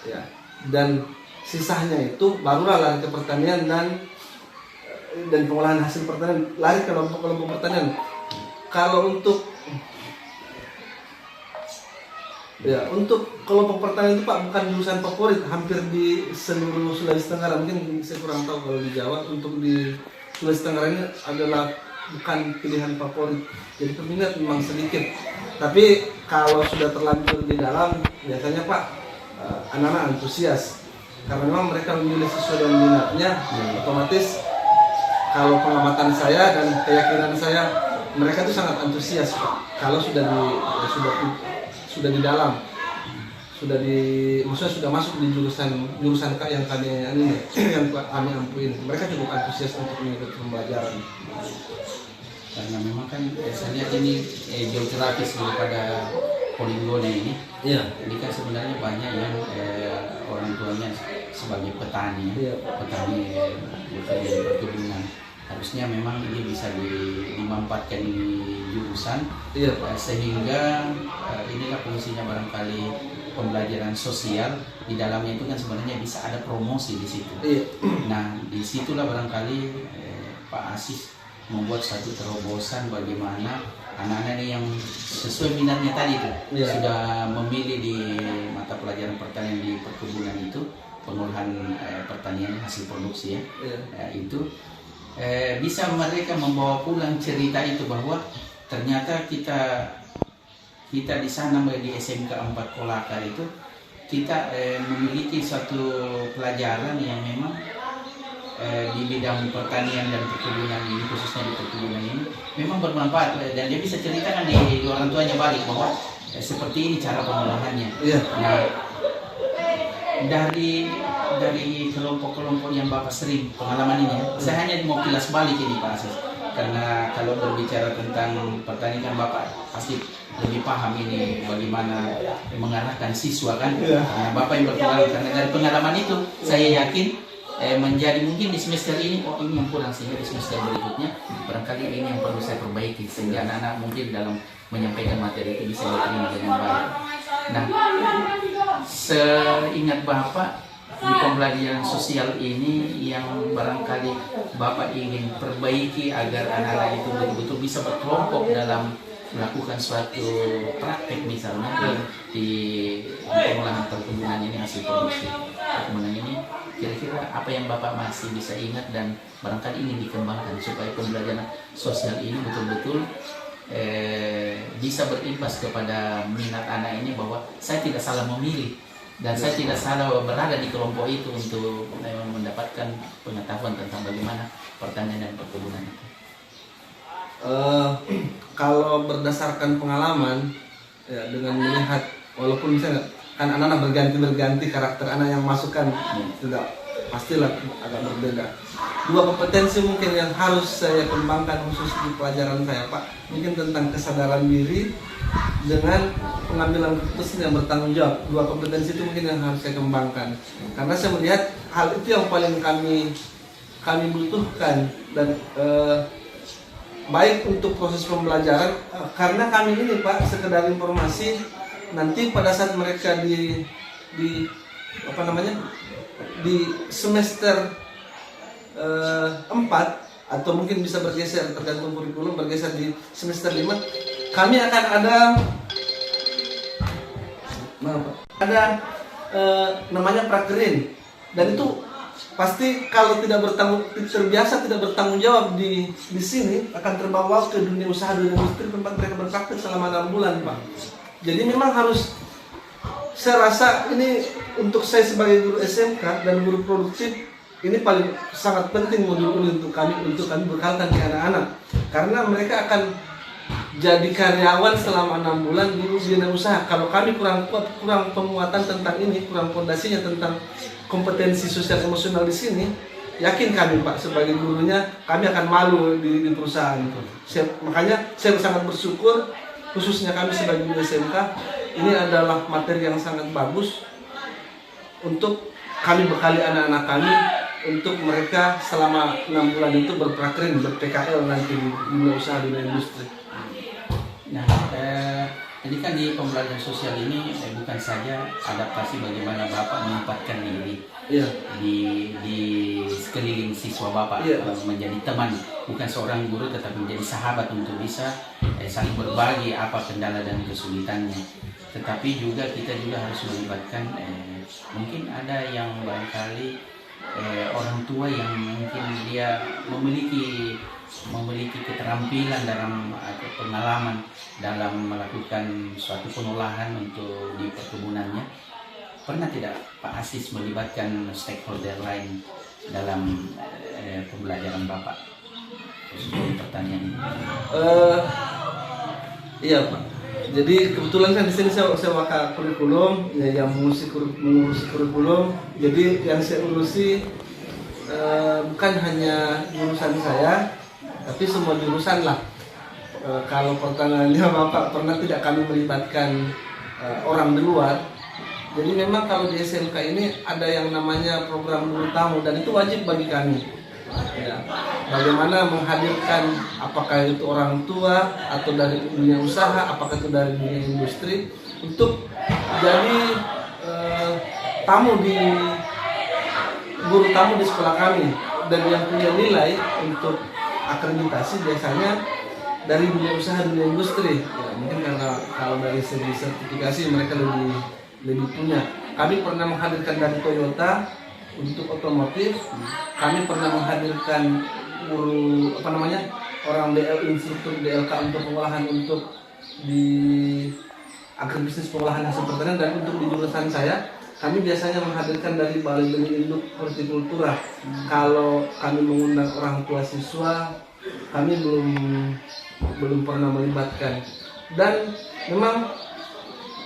Speaker 2: Ya. Dan sisanya itu barulah lari ke pertanian dan pengolahan hasil pertanian, lari ke kelompok pertanian. Kalau untuk kelompok pertanian itu Pak bukan jurusan favorit hampir di seluruh Sulawesi Tenggara. Mungkin saya kurang tahu kalau di Jawa. Untuk di Sulawesi Tenggara ini adalah bukan pilihan favorit. Jadi peminat memang sedikit. Tapi kalau sudah terlanjur di dalam, biasanya Pak anak-anak antusias. Karena memang mereka memilih sesuai dengan minatnya. Otomatis kalau pengamatan saya dan keyakinan saya, mereka itu sangat antusias Pak. Kalau sudah di dalam, maksudnya sudah masuk di jurusan yang kami ampuin, mereka cukup antusias untuk mengikuti pembelajaran.
Speaker 1: Karena memang kan saya lihat ini geografis daripada Polinggone ini.
Speaker 2: Iya.
Speaker 1: Ini kan sebenarnya banyak yang orang tuanya sebagai petani, petani bekerja di perkebunan. Harusnya memang ini bisa dimanfaatkan di jurusan, sehingga inilah fungsinya barangkali pembelajaran sosial. Di dalamnya itu kan sebenarnya bisa ada promosi di situ. Nah, disitulah barangkali Pak Asis membuat satu terobosan bagaimana anak-anak ini yang sesuai minatnya tadi itu sudah memilih di mata pelajaran pertanian di perkebunan itu, pengolahan pertanian hasil produksi itu bisa mereka membawa pulang cerita itu bahwa ternyata kita di sana di SMK 4 Kolaka itu kita memiliki suatu pelajaran yang memang di bidang pertanian dan perkebunan ini, khususnya di perkebunan ini memang bermanfaat, dan dia bisa ceritakan di orang tuanya balik bahwa seperti ini cara pengolahannya. Nah, dari kelompok-kelompok yang Bapak sering pengalaman ini, saya hanya mau kilas balik ini Pak Asis, karena kalau berbicara tentang pertanian kan Bapak pasti lebih paham ini bagaimana mengarahkan siswa kan, karena Bapak yang berpengalaman. Karena dari pengalaman itu saya yakin menjadi mungkin di semester ini ini yang kurang, sehingga di semester berikutnya barangkali ini yang perlu saya perbaiki sehingga anak-anak mungkin dalam menyampaikan materi itu bisa diterima dengan baik. Nah, seingat Bapak di pembelajaran sosial ini yang barangkali Bapak ingin perbaiki agar anak-anak itu betul-betul bisa berkelompok dalam melakukan suatu praktek, misalnya di pengolahan perkebunan ini, hasil produksi perkebunan ini, kira-kira apa yang Bapak masih bisa ingat dan barangkali ingin dikembangkan supaya pembelajaran sosial ini betul-betul bisa berimbas kepada minat anak ini bahwa saya tidak salah memilih dan saya tidak salah berada di kelompok itu untuk mendapatkan pengetahuan tentang bagaimana pertanian dan perkebunan itu.
Speaker 2: Kalau berdasarkan pengalaman ya, dengan melihat walaupun misalnya kan anak-anak berganti karakter anak yang masukkan tidak pastilah agak berbeda. Dua kompetensi mungkin yang harus saya kembangkan khusus di pelajaran saya Pak, mungkin tentang kesadaran diri dengan pengambilan keputusan yang bertanggung jawab. Dua kompetensi itu mungkin yang harus saya kembangkan karena saya melihat hal itu yang paling kami butuhkan dan baik untuk proses pembelajaran karena kami ini Pak sekedar informasi nanti pada saat mereka di semester 4 atau mungkin bisa bergeser tergantung kurikulum bergeser di semester 5 kami akan ada namanya prakerin dan itu pasti kalau tidak bertanggung jawab di sini akan terbawa ke dunia usaha dunia industri tempat mereka berpraktik selama 6 bulan Pak. Jadi memang harus saya rasa ini untuk saya sebagai guru SMK dan guru produktif ini paling sangat penting modul ini untuk kami bekalkan ke anak-anak karena mereka akan jadi karyawan selama 6 bulan di dunia usaha. Kalau kami kurang kuat, kurang pemuatan tentang ini, kurang fondasinya tentang kompetensi sosial emosional di sini, yakin kami Pak sebagai gurunya kami akan malu di perusahaan itu. Makanya saya sangat bersyukur khususnya kami sebagai guru SMK ini adalah materi yang sangat bagus untuk kami bekali anak-anak kami untuk mereka selama 6 bulan itu berprakerin, ber-PKL nanti di dunia usaha dunia industri.
Speaker 1: Nah, jadi kan di pembelajaran sosial ini bukan saja adaptasi bagaimana Bapak menempatkan diri di sekeliling siswa Bapak menjadi teman, bukan seorang guru tetapi menjadi sahabat untuk bisa saling berbagi apa kendala dan kesulitannya. Tetapi juga kita juga harus melibatkan mungkin ada yang barangkali orang tua yang mungkin dia memiliki keterampilan dalam atau pengalaman dalam melakukan suatu pengolahan untuk di perkebunannya. Pernah tidak Pak Asis melibatkan stakeholder lain dalam pembelajaran Bapak khususnya pertanian ini?
Speaker 2: Iya Pak. Jadi kebetulan kan di sini saya wakil kurikulum ya, yang mengurusi kurikulum. Jadi yang saya urusi bukan hanya jurusan saya, tapi semua jurusan lah. Kalau pertanyaannya Bapak pernah tidak kami melibatkan orang di luar. Jadi memang kalau di SMK ini ada yang namanya program guru tamu dan itu wajib bagi kami. Ya, bagaimana menghadirkan apakah itu orang tua atau dari dunia usaha, apakah itu dari dunia industri untuk jadi guru tamu di sekolah kami dan yang punya nilai untuk akreditasi biasanya dari dunia usaha dunia industri. Ya, mungkin karena kalau dari segi sertifikasi mereka lebih punya. Kami pernah menghadirkan dari Toyota untuk otomotif, kami pernah menghadirkan guru orang instruktur DLK untuk pengolahan untuk di agribisnis pengolahan hasil pertanian dan untuk di jurusan saya kami biasanya menghadirkan dari Balai Benih Induk Hortikultura. Kalau kami mengundang orang tua siswa, kami belum pernah melibatkan dan memang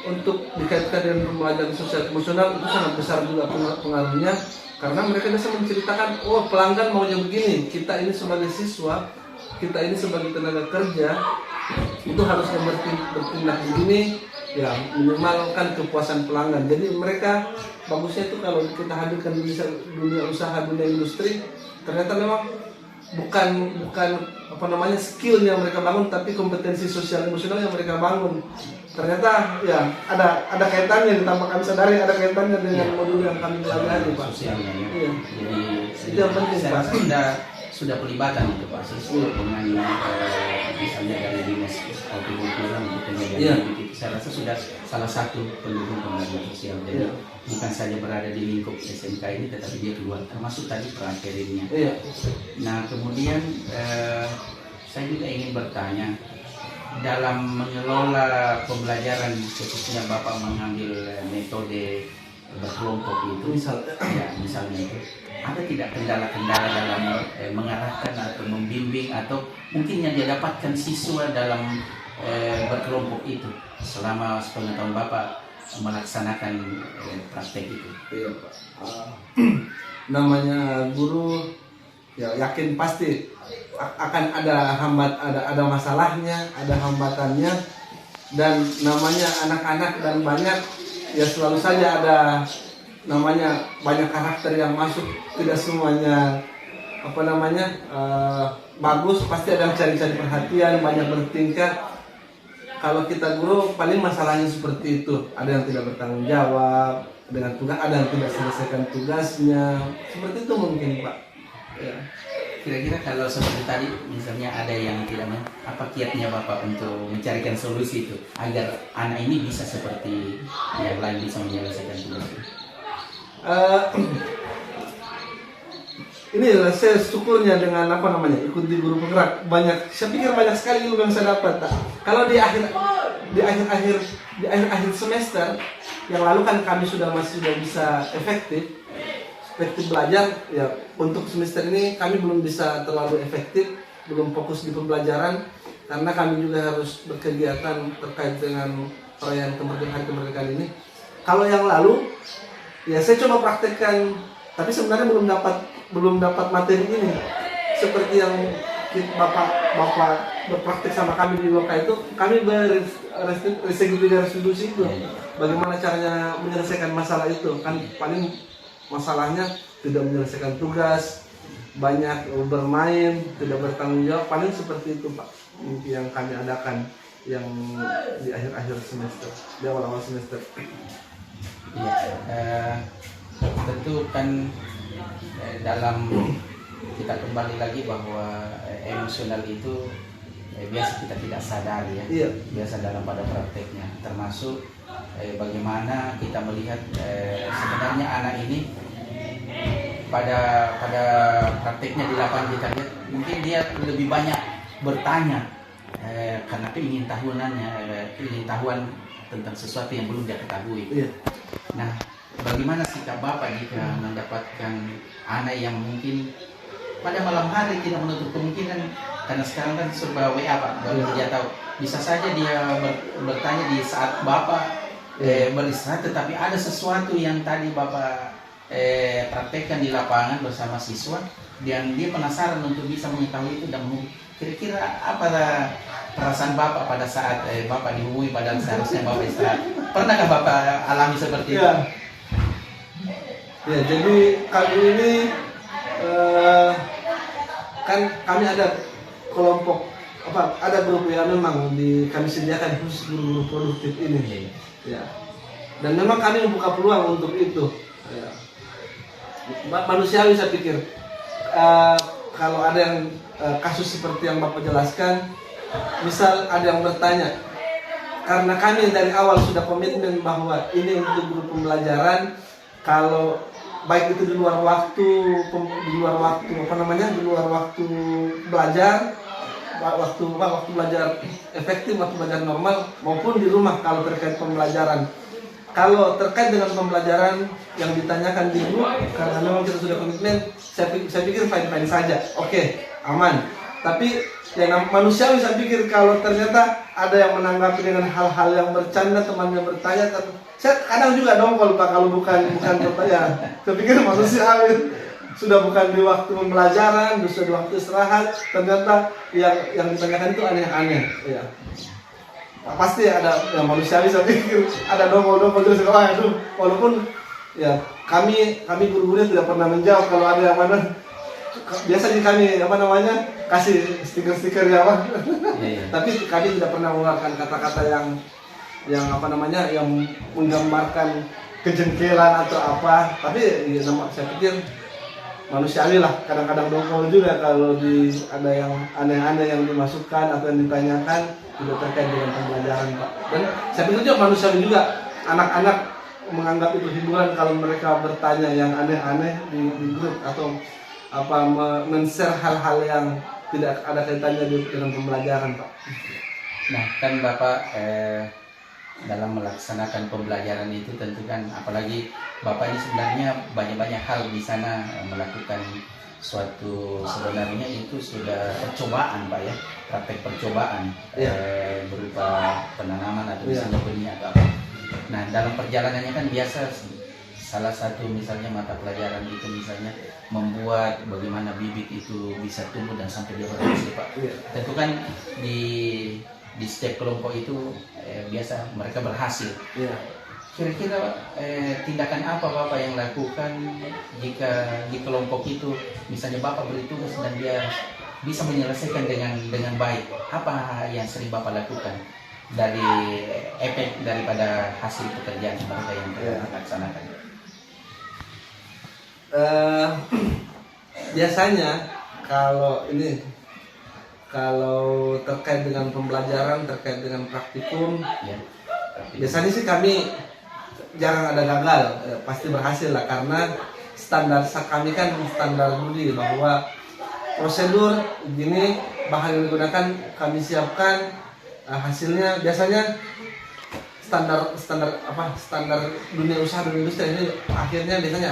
Speaker 2: untuk dikaitkan dengan pembelajaran sosial emosional itu sangat besar juga pengaruhnya karena mereka bisa menceritakan pelanggan maunya begini, kita ini sebagai siswa, kita ini sebagai tenaga kerja itu harusnya bertindak begini ya minimalkan kepuasan pelanggan. Jadi mereka bagusnya itu kalau kita hadirkan dunia usaha dunia industri ternyata memang bukan skill yang mereka bangun tapi kompetensi sosial emosional yang mereka bangun. Ternyata ya ada kaitannya ditambah kami sadari ada kaitannya dengan modul yang kami pelajari Pak.
Speaker 1: Sosialnya ya.
Speaker 2: Iya.
Speaker 1: Jadi
Speaker 2: itu yang penting
Speaker 1: saya
Speaker 2: Pak.
Speaker 1: rasa sudah pelibatan itu Pak Siswa dengan misalnya dari dinas hortikultura untuk penjagaan itu saya rasa sudah salah satu pendukung pembelajaran sosial. Jadi bukan saja berada di lingkup SMK ini tetapi dia keluar termasuk tadi prakerinnya.
Speaker 2: Iya.
Speaker 1: Nah kemudian saya juga ingin bertanya dalam mengelola pembelajaran khususnya Bapak mengambil metode berkelompok itu misalnya itu ada tidak kendala-kendala dalam mengarahkan atau membimbing atau mungkin yang dia dapatkan siswa dalam berkelompok itu selama sepengetahuan Bapak melaksanakan praktek itu?
Speaker 2: Iya Pak. Namanya guru ya yakin pasti akan ada ada masalahnya, ada hambatannya, dan namanya anak-anak dan banyak ya selalu saja ada namanya banyak karakter yang masuk, tidak semuanya bagus, pasti ada yang cari-cari perhatian, banyak bertingkat. Kalau kita guru paling masalahnya seperti itu, ada yang tidak bertanggung jawab dengan tugas, ada yang tidak selesaikan tugasnya, seperti itu mungkin Pak. Ya.
Speaker 1: Kira-kira kalau seperti tadi misalnya ada yang tidak apa kiatnya Bapak untuk mencarikan solusi itu agar anak ini bisa seperti yang lain bisa menyelesaikan tugas itu?
Speaker 2: Ini saya syukurnya dengan ikut di guru penggerak, saya pikir banyak sekali ilmu yang saya dapat. Kalau di akhir semester yang lalu kan kami sudah bisa efektif belajar ya. Untuk semester ini kami belum bisa terlalu efektif, belum fokus di pembelajaran karena kami juga harus berkegiatan terkait dengan perayaan kemerdekaan ini. Kalau yang lalu ya saya coba praktekkan, tapi sebenarnya belum dapat materi ini seperti yang Bapak berpraktek sama kami di Loka itu. Kami restitusi itu bagaimana caranya menyelesaikan masalah itu, kan paling masalahnya tidak menyelesaikan tugas, banyak bermain, tidak bertanggung jawab, paling seperti itu Pak yang kami adakan yang di akhir semester, di awal semester.
Speaker 1: Ya, tentu kan dalam kita kembali lagi bahwa emosional itu biasa kita tidak sadar ya. Iya. Biasa dalam pada prakteknya, termasuk bagaimana kita melihat sebenarnya anak ini pada prakteknya di lapangan kita lihat mungkin dia lebih banyak bertanya karena ingin tahuan tentang sesuatu yang belum dia ketahui. Iya. Nah, bagaimana sikap Bapak jika mendapatkan anak yang mungkin pada malam hari tidak menutup kemungkinan, karena sekarang kan serba WA Pak, baru dia tahu bisa saja dia bertanya di saat Bapak beristirahat, tetapi ada sesuatu yang tadi Bapak praktekkan di lapangan bersama siswa dan dia penasaran untuk bisa mengetahui itu. Dan kira-kira apa perasaan Bapak pada saat Bapak dihubungi padahal seharusnya Bapak istirahat? Pernahkah Bapak alami seperti itu?
Speaker 2: Ya, jadi kali ini kan kami ada kelompok ada grup yang memang kami sediakan khusus guru-guru produktif ini. Ya. Dan memang kami membuka peluang untuk itu. Ya. Manusiawi saya pikir. Kalau ada yang kasus seperti yang Bapak jelaskan, misal ada yang bertanya, karena kami dari awal sudah komitmen bahwa ini untuk guru pembelajaran, kalau baik itu di luar waktu belajar, waktu belajar efektif, waktu belajar normal, maupun di rumah kalau terkait pembelajaran. Kalau terkait dengan pembelajaran yang ditanyakan di grup, karena memang kita sudah komitmen, saya pikir fine-fine saja, oke, aman. Tapi yang manusiawi saya pikir kalau ternyata ada yang menanggapi dengan hal-hal yang bercanda, temannya bertanya, saya kadang juga dongkol Pak kalau bukan bertanya. Saya pikir manusiawi, sudah bukan di waktu pembelajaran, sudah di waktu istirahat, ternyata yang ditanyakan itu aneh-aneh. Ya. Pasti ada yang manusiawi, saya pikir ada dongkol terus. Walaupun ya kami guru-gurunya tidak pernah menjawab kalau ada yang mana. Biasanya kami kasih stiker-stiker ya Pak. Tapi kami tidak pernah mengeluarkan kata-kata yang yang menggambarkan kejengkelan atau apa. Tapi ya, saya pikir manusiawi lah, kadang-kadang dongkol juga kalau ada yang aneh-aneh yang dimasukkan atau yang ditanyakan tidak terkait dengan pembelajaran Pak. Dan saya pikir juga manusiawi juga, anak-anak menganggap itu hiburan kalau mereka bertanya yang aneh-aneh di grup atau men-share hal-hal yang tidak ada kaitannya dengan pembelajaran Pak.
Speaker 1: Nah, kan Bapak dalam melaksanakan pembelajaran itu tentu kan, apalagi Bapak ini sebenarnya banyak-banyak hal di sana melakukan suatu, sebenarnya itu sudah percobaan Pak ya, praktek percobaan berupa penanaman atau misalnya benih atau apa. Nah, dalam perjalanannya kan biasa salah satu misalnya mata pelajaran itu misalnya membuat bagaimana bibit itu bisa tumbuh dan sampai dia berhasil Pak. Tentu kan di setiap kelompok itu biasa mereka berhasil. Kira-kira tindakan apa Bapak yang lakukan jika di kelompok itu misalnya Bapak beri tugas dan dia bisa menyelesaikan dengan baik? Apa yang sering Bapak lakukan dari efek daripada hasil pekerjaan mereka yang telah dilaksanakan?
Speaker 2: Biasanya kalau terkait dengan pembelajaran, terkait dengan praktikum, biasanya sih kami jarang ada gagal, pasti berhasil lah, karena standar kami kan standar Budi, bahwa prosedur gini, bahan yang digunakan kami siapkan, hasilnya biasanya standar dunia usaha dan industri ini akhirnya biasanya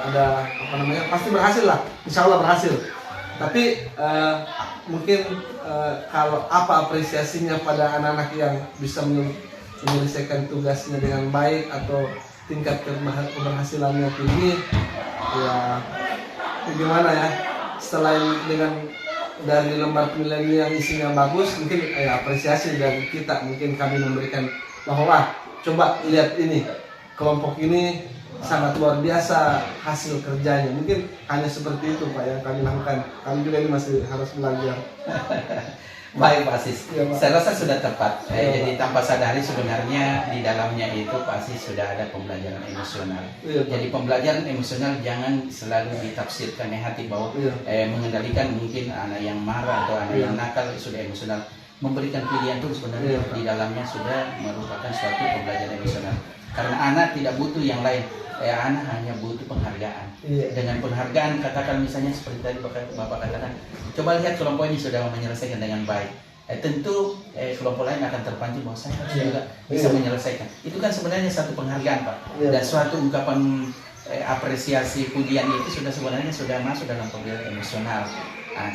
Speaker 2: ada apa namanya, pasti berhasil lah, insya Allah berhasil. Tapi mungkin kalau apa apresiasinya pada anak-anak yang bisa menyelesaikan tugasnya dengan baik atau tingkat keberhasilannya tinggi, ya gimana ya, selain dengan dari lembar penilaian yang isinya bagus, mungkin apresiasi dari kita, mungkin kami memberikan bahwa coba lihat ini, kelompok ini sangat luar biasa hasil kerjanya, mungkin hanya seperti itu Pak yang kami lakukan. Kami juga ini masih harus belajar.
Speaker 1: Baik Pak Asis, saya rasa sudah tepat. Jadi tanpa sadari sebenarnya di dalamnya itu Pak Asis sudah ada pembelajaran emosional. Jadi pembelajaran emosional jangan selalu ditafsirkan negatif bahwa mengendalikan mungkin anak yang marah atau anak yang nakal sudah emosional. Memberikan pilihan itu sebenarnya di dalamnya sudah merupakan suatu pembelajaran emosional. Karena anak tidak butuh yang lain. Anak hanya butuh penghargaan. Dengan penghargaan, katakan misalnya seperti tadi Bapak katakan, coba lihat kelompok ini sudah menyelesaikan dengan baik. Tentu kelompok lain akan terpancing bahwa saya harus juga bisa menyelesaikan. Itu kan sebenarnya satu penghargaan Pak. Dan suatu ungkapan apresiasi pujian itu sebenarnya sudah masuk dalam pembelajaran emosional.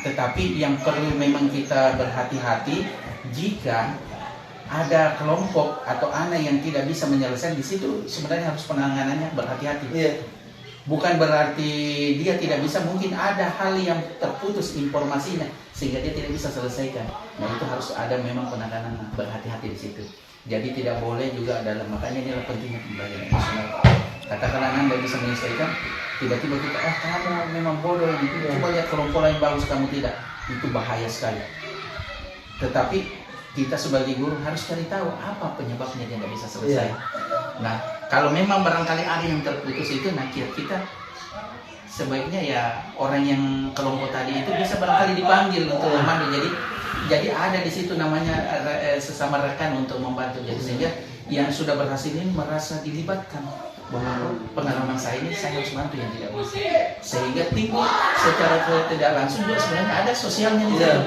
Speaker 1: Tetapi yang perlu memang kita berhati-hati jika ada kelompok atau anak yang tidak bisa menyelesaikan, di situ sebenarnya harus penanganannya berhati-hati. Bukan berarti dia tidak bisa, mungkin ada hal yang terputus informasinya sehingga dia tidak bisa selesaikan. Nah itu harus ada memang penanganan berhati-hati di situ. Jadi tidak boleh juga dalam, makanya inilah pentingnya pembelajaran emosional. Katakanlah Anda bisa menyelesaikan, tiba-tiba kita kamu memang bodoh, coba lihat kelompok lain bagus, kamu tidak, itu bahaya sekali. Tetapi kita sebagai guru harus cari tahu apa penyebabnya dia tidak bisa selesai. Nah, kalau memang barangkali ada yang terputus itu, nah kita sebaiknya ya orang yang kelompok tadi itu bisa barangkali dipanggil untuk memandu. Jadi ada di situ namanya sesama rekan untuk membantu. Jadi sehingga yang sudah berhasil ini merasa dilibatkan. Bahwa pengalaman saya ini saya harus bantu yang tidak bisa, sehingga timbul secara tidak langsung juga sebenarnya ada sosialnya di situ.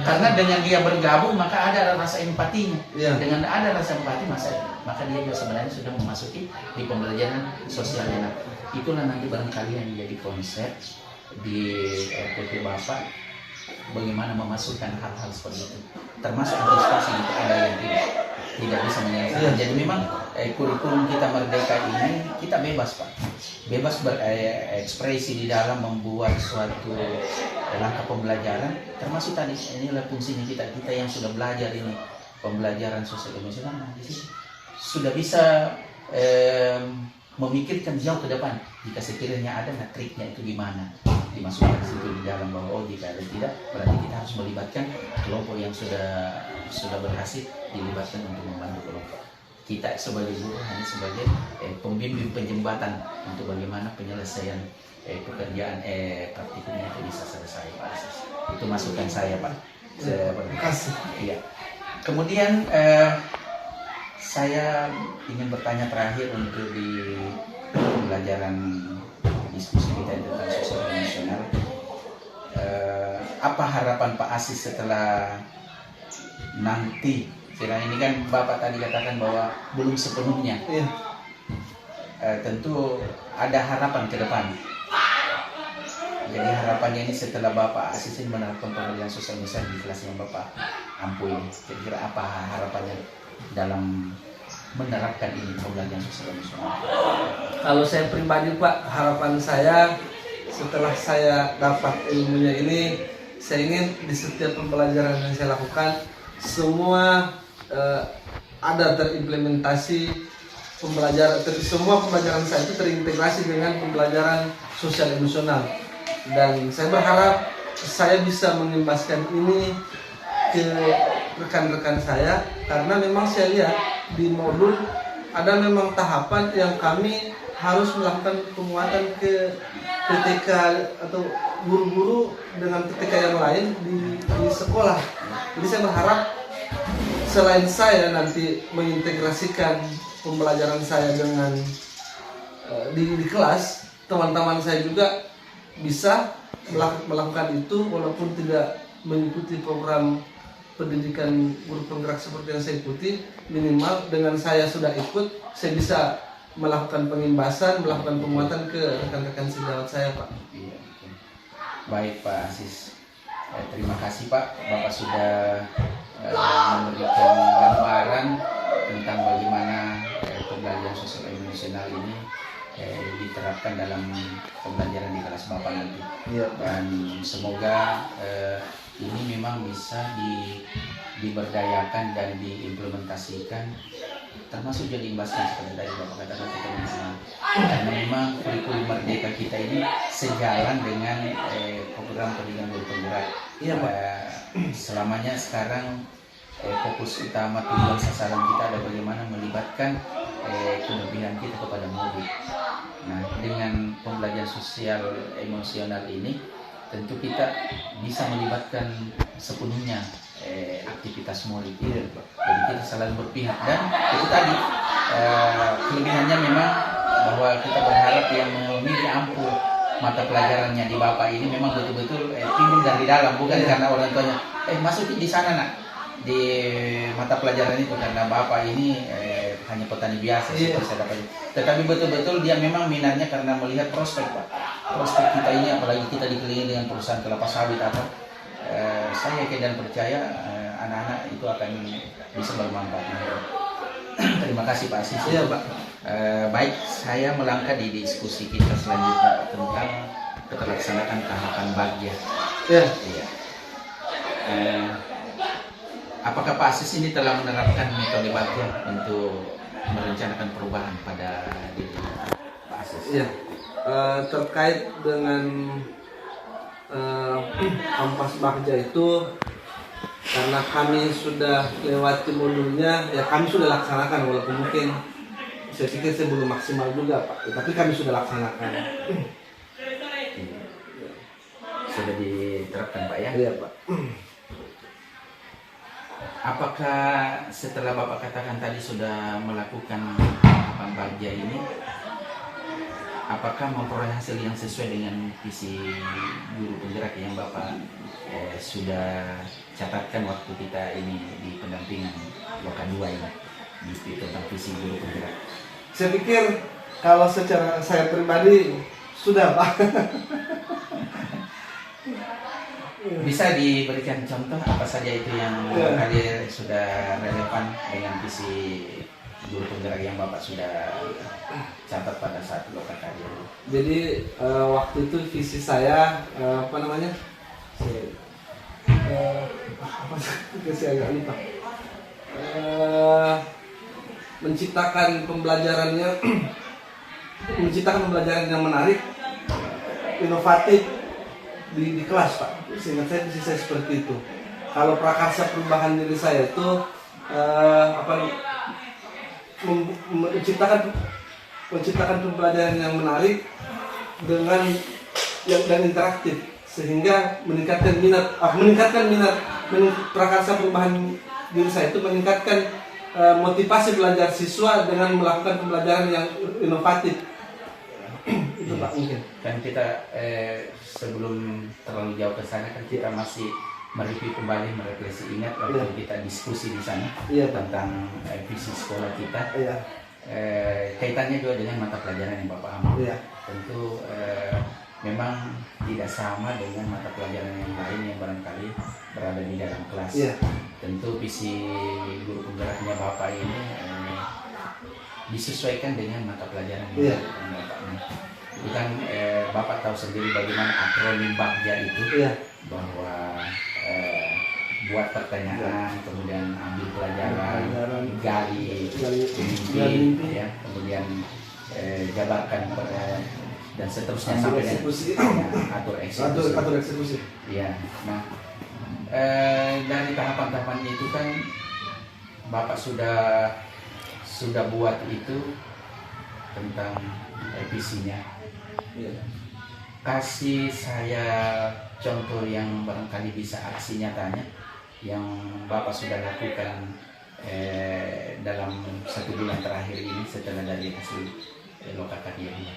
Speaker 1: Karena dengan dia bergabung maka ada rasa empatinya. Dengan ada rasa empati maka dia juga sebenarnya sudah memasuki di pembelajaran sosialnya. Nah, itulah nanti barangkali yang menjadi konsep di RPP Bapak, bagaimana memasukkan hal-hal seperti itu, termasuk antisipasi jika ada yang tidak bisa menyelesaikan. Jadi memang kurikulum kita Merdeka ini kita bebas Pak, bebas berekspresi di dalam membuat suatu langkah pembelajaran, termasuk tadi inilah fungsinya kita yang sudah belajar ini pembelajaran sosial emosional. Nah, di situ sudah bisa memikirkan jauh ke depan jika sekiranya ada triknya itu gimana dimasukkan di situ di dalam, bahwa jika ada tidak berarti kita harus melibatkan kelompok yang sudah berhasil dilibatkan untuk membantu kelompok. Kita sebagai guru hanya sebagai pembimbing penjembatan untuk bagaimana penyelesaian pekerjaan praktikumnya itu bisa selesai Pak. Itu masukan saya Pak. Terima kasih. Iya. Kemudian saya ingin bertanya terakhir untuk di pembelajaran diskusi kita tentang sosial emosional. Apa harapan Pak Asis setelah nanti, sedang ini kan Bapak tadi katakan bahwa belum sepenuhnya.
Speaker 2: Iya.
Speaker 1: Tentu ada harapan ke depan. Jadi harapannya ini setelah Bapak asisten menerapkan pembelajaran sosial emosional di kelas yang Bapak ampu ini, kira-kira apa harapannya dalam menerapkan ini pembelajaran sosial emosional?
Speaker 2: Kalau saya pribadi Pak, harapan saya setelah saya dapat ilmunya ini, saya ingin di setiap pembelajaran yang saya lakukan semua ada terimplementasi pembelajaran, semua pembelajaran saya itu terintegrasi dengan pembelajaran sosial emosional. Dan saya berharap saya bisa mengimbaskan ini ke rekan-rekan saya, karena memang saya lihat di modul ada memang tahapan yang kami harus melakukan penguatan ke PTK atau guru-guru dengan PTK yang lain di sekolah. Jadi saya berharap selain saya nanti mengintegrasikan pembelajaran saya dengan di kelas, teman-teman saya juga bisa melakukan itu walaupun tidak mengikuti program pendidikan guru penggerak seperti yang saya ikuti. Minimal dengan saya sudah ikut, saya bisa melakukan pengimbasan, melakukan penguatan ke rekan-rekan sejawat saya, Pak.
Speaker 1: Iya. Baik Pak Asis, terima kasih Pak, Bapak sudah memberikan gambaran tentang bagaimana pembelajaran sosial emosional ini diterapkan dalam pembelajaran di kelas Bapak nanti.
Speaker 2: Iya.
Speaker 1: Dan semoga ini memang bisa diberdayakan dan diimplementasikan, termasuk juga diimbaskan seperti tadi Bapak katakan ke teman-teman. Karena memang kurikulum merdeka kita ini sejalan dengan program pendidikan guru penggerak.
Speaker 2: Iya, Pak.
Speaker 1: Selamanya sekarang fokus utama tujuan sasaran kita adalah bagaimana melibatkan kelebihan kita kepada murid. Nah, dengan pembelajaran sosial emosional ini tentu kita bisa melibatkan sepenuhnya aktivitas murid. Jadi kita selalu berpihak, dan itu tadi kelebihannya memang bahwa kita berharap yang memilih ampuh mata pelajarannya di Bapak ini memang betul-betul timbul dari dalam, bukan karena orang tuanya masukin di sana nak di mata pelajaran itu, karena Bapak ini hanya petani biasa seperti saya dapat. Tetapi betul-betul dia memang minatnya karena melihat prospek Pak. Prospek kita ini, apalagi kita dikelilingi dengan perusahaan kelapa sawit apa, saya yakin dan percaya anak-anak itu akan bisa bermanfaat. Terima kasih Pak Asis.
Speaker 2: Iya, Pak.
Speaker 1: Baik, saya melangkah di diskusi kita selanjutnya tentang keterlaksanaan tahapan bagja.
Speaker 2: Iya.
Speaker 1: Iya. Apakah Pak Asis ini telah menerapkan metode bagja untuk merencanakan perubahan pada diri Pak Asis?
Speaker 2: Iya. Terkait dengan Ampas Bagja itu, karena kami sudah lewati modulnya, ya kami sudah laksanakan, walaupun mungkin saya pikir saya belum maksimal juga Pak, tapi kami sudah laksanakan.
Speaker 1: Sudah diterapkan Pak ya?
Speaker 2: Iya Pak.
Speaker 1: Apakah setelah Bapak katakan tadi sudah melakukan tahapan bagja ini, apakah memperoleh hasil yang sesuai dengan visi guru penggerak yang Bapak sudah catatkan waktu kita ini di pendampingan Loka 2 ini di tentang visi guru penggerak?
Speaker 2: Saya pikir kalau secara saya pribadi sudah Pak.
Speaker 1: Bisa diberikan contoh apa saja itu yang hadir sudah relevan dengan visi guru penggerak yang Bapak sudah catat pada saat Loka hadir?
Speaker 2: Jadi waktu itu visi saya apa namanya? Saya agak lupa. Menciptakan pembelajarannya, menciptakan pembelajaran yang menarik, inovatif di kelas Pak. Seingat saya visi saya seperti itu. Kalau prakarsa perubahan diri saya itu menciptakan pembelajaran yang menarik dengan dan interaktif, sehingga meningkatkan minat prakarsa perubahan diri saya itu meningkatkan motivasi belajar siswa dengan melakukan pembelajaran yang inovatif. Itu Pak mungkin.
Speaker 1: Kan kita sebelum terlalu jauh ke sana kan kita masih mereview kembali, merefleksi ingat waktu kita diskusi di sana tentang visi sekolah kita. Kaitannya juga dengan mata pelajaran yang Bapak ambil. Tentu memang tidak sama dengan mata pelajaran yang lain yang barangkali berada di dalam kelas. Tentu visi guru penggeraknya Bapak ini disesuaikan dengan mata pelajaran yang Bapak ambil. Bukan Bapak tahu sendiri bagaimana akronim Bagja itu, bahwa buat pertanyaan, kemudian ambil pelajaran, gali mimpi, ya, kemudian jabarkan dan seterusnya sampai atur eksekusi. Ya, nah dari tahapan-tahapan itu kan Bapak sudah buat itu tentang visinya. Kasih saya contoh yang barangkali bisa aksi nyatanya yang Bapak sudah lakukan dalam 1 bulan terakhir ini setelah dari hasil Lokakarya ini.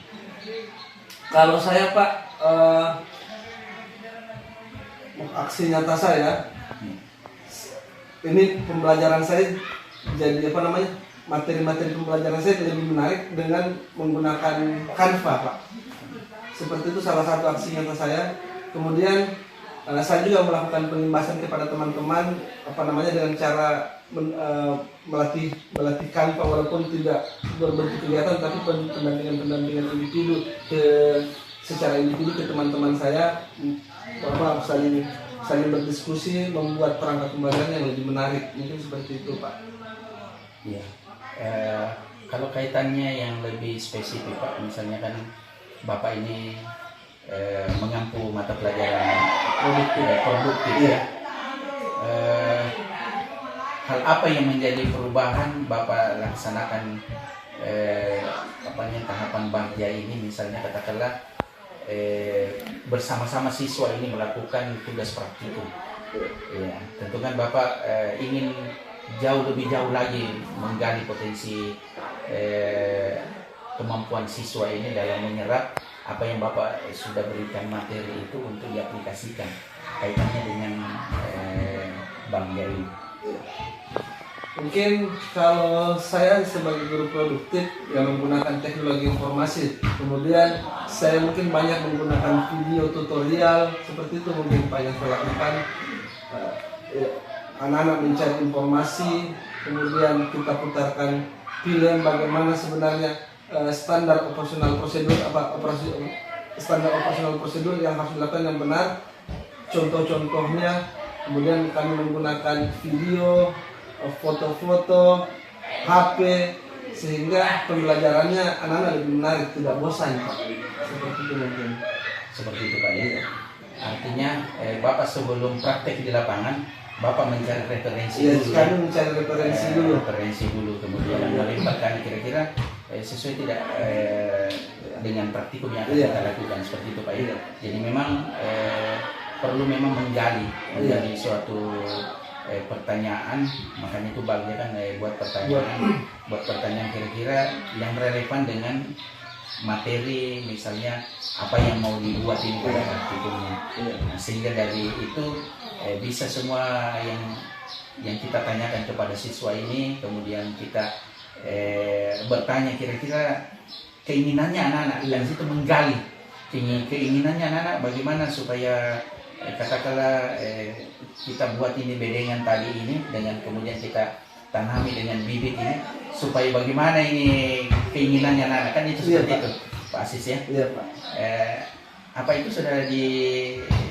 Speaker 2: Kalau saya Pak, aksi nyata saya, ini pembelajaran saya jadi materi-materi pembelajaran saya lebih menarik dengan menggunakan Canva Pak. Seperti itu salah satu aksi nyata saya. Kemudian saya juga melakukan pengimbasan kepada teman-teman dengan cara melatih Canva walaupun tidak berbentuk kegiatan, tapi pendampingan individu secara individu ke teman-teman saya, saling berdiskusi membuat perangkat pembelajaran yang lebih menarik. Mungkin seperti itu Pak.
Speaker 1: Iya. Kalau kaitannya yang lebih spesifik Pak, misalnya kan Bapak ini mengampu mata pelajaran produktif ya. Hal apa yang menjadi perubahan Bapak laksanakan tahapan Bagja ini, misalnya katakanlah bersama-sama siswa ini melakukan tugas praktikum. Ya, tentu kan Bapak ingin lebih jauh lagi menggali potensi kemampuan siswa ini dalam menyerap apa yang Bapak sudah berikan materi itu untuk diaplikasikan kaitannya dengan Bagja ini.
Speaker 2: Mungkin kalau saya sebagai guru produktif yang menggunakan teknologi informasi, kemudian saya mungkin banyak menggunakan video tutorial seperti itu mungkin Pak yang saya lakukan. Anak-anak mencari informasi, kemudian kita putarkan film bagaimana sebenarnya standar operasional prosedur yang harus dilakukan yang benar, contoh-contohnya. Kemudian kami menggunakan video, foto-foto, HP, sehingga pembelajarannya anak-anak lebih menarik, tidak bosan Pak. Seperti itu mungkin.
Speaker 1: Seperti itu Pak ya. Artinya Bapak sebelum praktek di lapangan Bapak mencari referensi dulu.
Speaker 2: Kami mencari referensi dulu.
Speaker 1: Kemudian melimpahkan kira-kira sesuai tidak dengan praktikum yang akan kita lakukan, seperti itu Pak ya. Jadi memang perlu menggali suatu pertanyaan, makanya itu Bagja kan buat pertanyaan kira-kira yang relevan dengan materi, misalnya apa yang mau dibuat ini pada praktikumnya. Nah, sehingga dari itu bisa semua yang kita tanyakan kepada siswa ini, kemudian kita bertanya kira-kira keinginannya anak-anak, dan situ menggali keinginannya anak-anak bagaimana supaya katakanlah kita buat ini bedengan tadi ini, dengan kemudian kita tanami dengan bibit ini, supaya bagaimana ini keinginannya anak-anak, kan itu seperti itu Pak Asis ya.
Speaker 2: Iya Pak.
Speaker 1: Apa itu sudah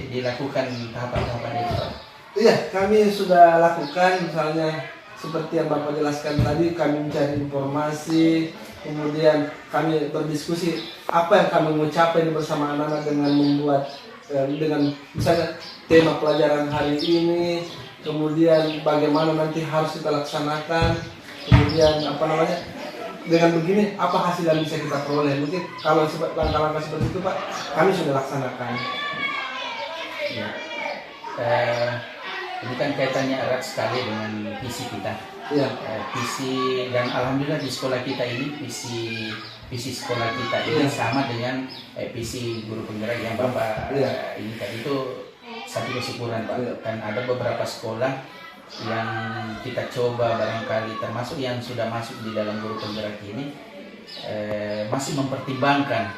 Speaker 1: dilakukan tahapan-tahapan itu Pak?
Speaker 2: Iya, kami sudah lakukan, misalnya seperti yang Bapak jelaskan tadi, kami mencari informasi, kemudian kami berdiskusi apa yang kami mau capai bersama anak-anak dengan membuat dengan misalnya tema pelajaran hari ini, kemudian bagaimana nanti harus kita laksanakan, kemudian dengan begini apa hasil yang bisa kita peroleh. Mungkin kalau langkah-langkah seperti itu Pak, kami sudah laksanakan.
Speaker 1: Ya. Ini kan kaitannya erat sekali dengan visi kita.
Speaker 2: Ya.
Speaker 1: Visi, dan alhamdulillah di sekolah kita ini visi sekolah kita ini sama dengan visi guru penggerak yang Bapak ini tadi itu satu kesyukuran Pak.
Speaker 2: Iya.
Speaker 1: Kan ada beberapa sekolah yang kita coba barangkali termasuk yang sudah masuk di dalam guru penggerak ini masih mempertimbangkan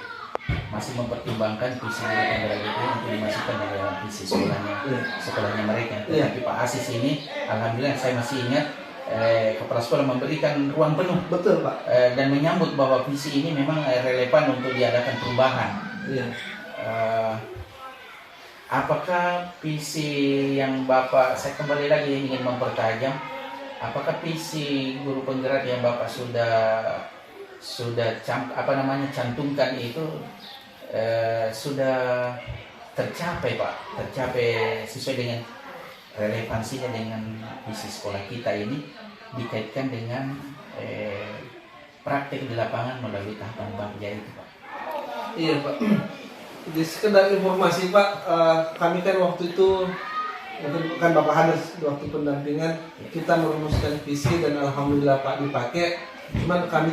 Speaker 1: visi guru penggerak itu untuk dimasukkan di dalam visi sekolahnya mereka. Tetapi Pak Asis ini, alhamdulillah saya masih ingat kepala sekolah memberikan ruang penuh.
Speaker 2: Betul Pak.
Speaker 1: Dan menyambut bahwa visi ini memang relevan untuk diadakan perubahan.
Speaker 2: Iya.
Speaker 1: Apakah visi yang Bapak, saya kembali lagi ingin mempertajam, apakah visi guru penggerak yang Bapak sudah cantumkan itu sudah tercapai Pak, tercapai sesuai dengan relevansinya dengan visi sekolah kita ini, dikaitkan dengan praktik di lapangan melalui tahapan bagja itu Pak.
Speaker 2: Iya Pak. Jadi sekedar informasi Pak, kami kan waktu itu kan Bapak hadir waktu pendampingan, kita merumuskan visi dan alhamdulillah Pak dipakai. Cuman kami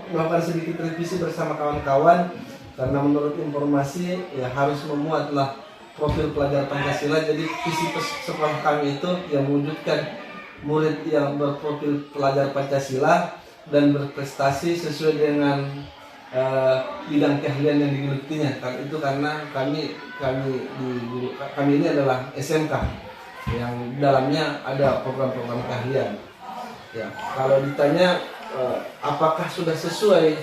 Speaker 2: melakukan sedikit revisi bersama kawan-kawan karena menurut informasi ya harus memuatlah profil pelajar Pancasila. Jadi visi sekolah kami itu yang mewujudkan murid yang berprofil pelajar Pancasila dan berprestasi sesuai dengan bidang keahlian yang digelutinya. Itu karena kami ini adalah SMK yang dalamnya ada program-program keahlian. Ya, kalau ditanya apakah sudah sesuai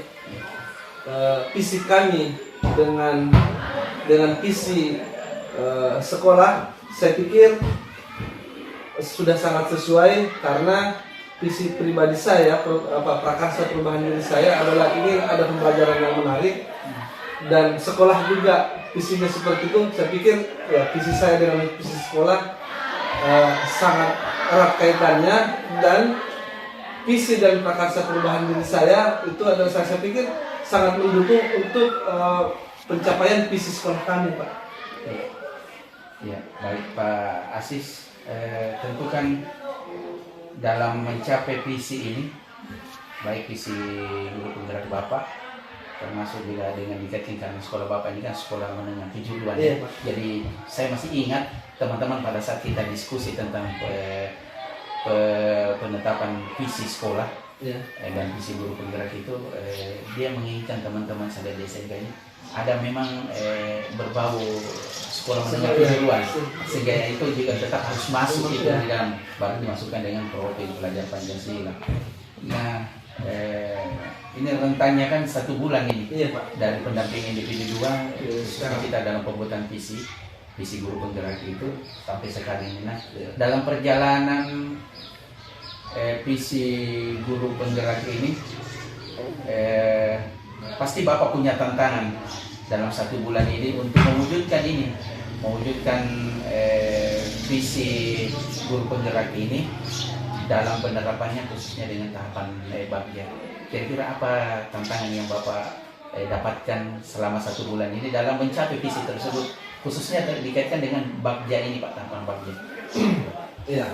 Speaker 2: visi kami dengan visi sekolah, saya pikir sudah sangat sesuai karena visi pribadi saya, prakarsa perubahan diri saya adalah ingin ada pembelajaran yang menarik dan sekolah juga visinya seperti itu. Saya pikir ya visi saya dengan visi sekolah sangat erat kaitannya dan visi dan prakarsa perubahan diri saya itu adalah saya pikir sangat mendukung untuk pencapaian visi sekolah kami Pak.
Speaker 1: Ya, baik Pak Asis, tentu kan dalam mencapai visi ini, baik visi guru penggerak Bapak, termasuk juga dengan dikaitkan karena sekolah Bapak ini kan sekolah menengah kejuruan.
Speaker 2: Iya, Pak.
Speaker 1: Jadi saya masih ingat teman-teman pada saat kita diskusi tentang penetapan visi sekolah dan visi guru penggerak itu, dia menginginkan teman-teman saya di SMK ini ada memang berbau sekolah menengah kejuruan, sehingga itu juga tetap harus masuk itu di dalam, baru dimasukkan dengan profil pelajar Pancasila. Nah, ini rentannya kan 1 bulan ini.
Speaker 2: Iya Pak.
Speaker 1: Dari pendampingan individu 2 kita dalam pembuatan visi guru penggerak itu sampai sekarang ini. Nah, dalam perjalanan visi guru penggerak ini pasti Bapak punya tantangan dalam 1 bulan ini untuk mewujudkan visi guru penggerak ini dalam penerapannya, khususnya dengan tahapan bagja. Kira-kira apa tantangan yang Bapak dapatkan selama 1 bulan ini dalam mencapai visi tersebut, khususnya dikaitkan dengan bagja ini Pak, tahapan bagja?
Speaker 2: Iya.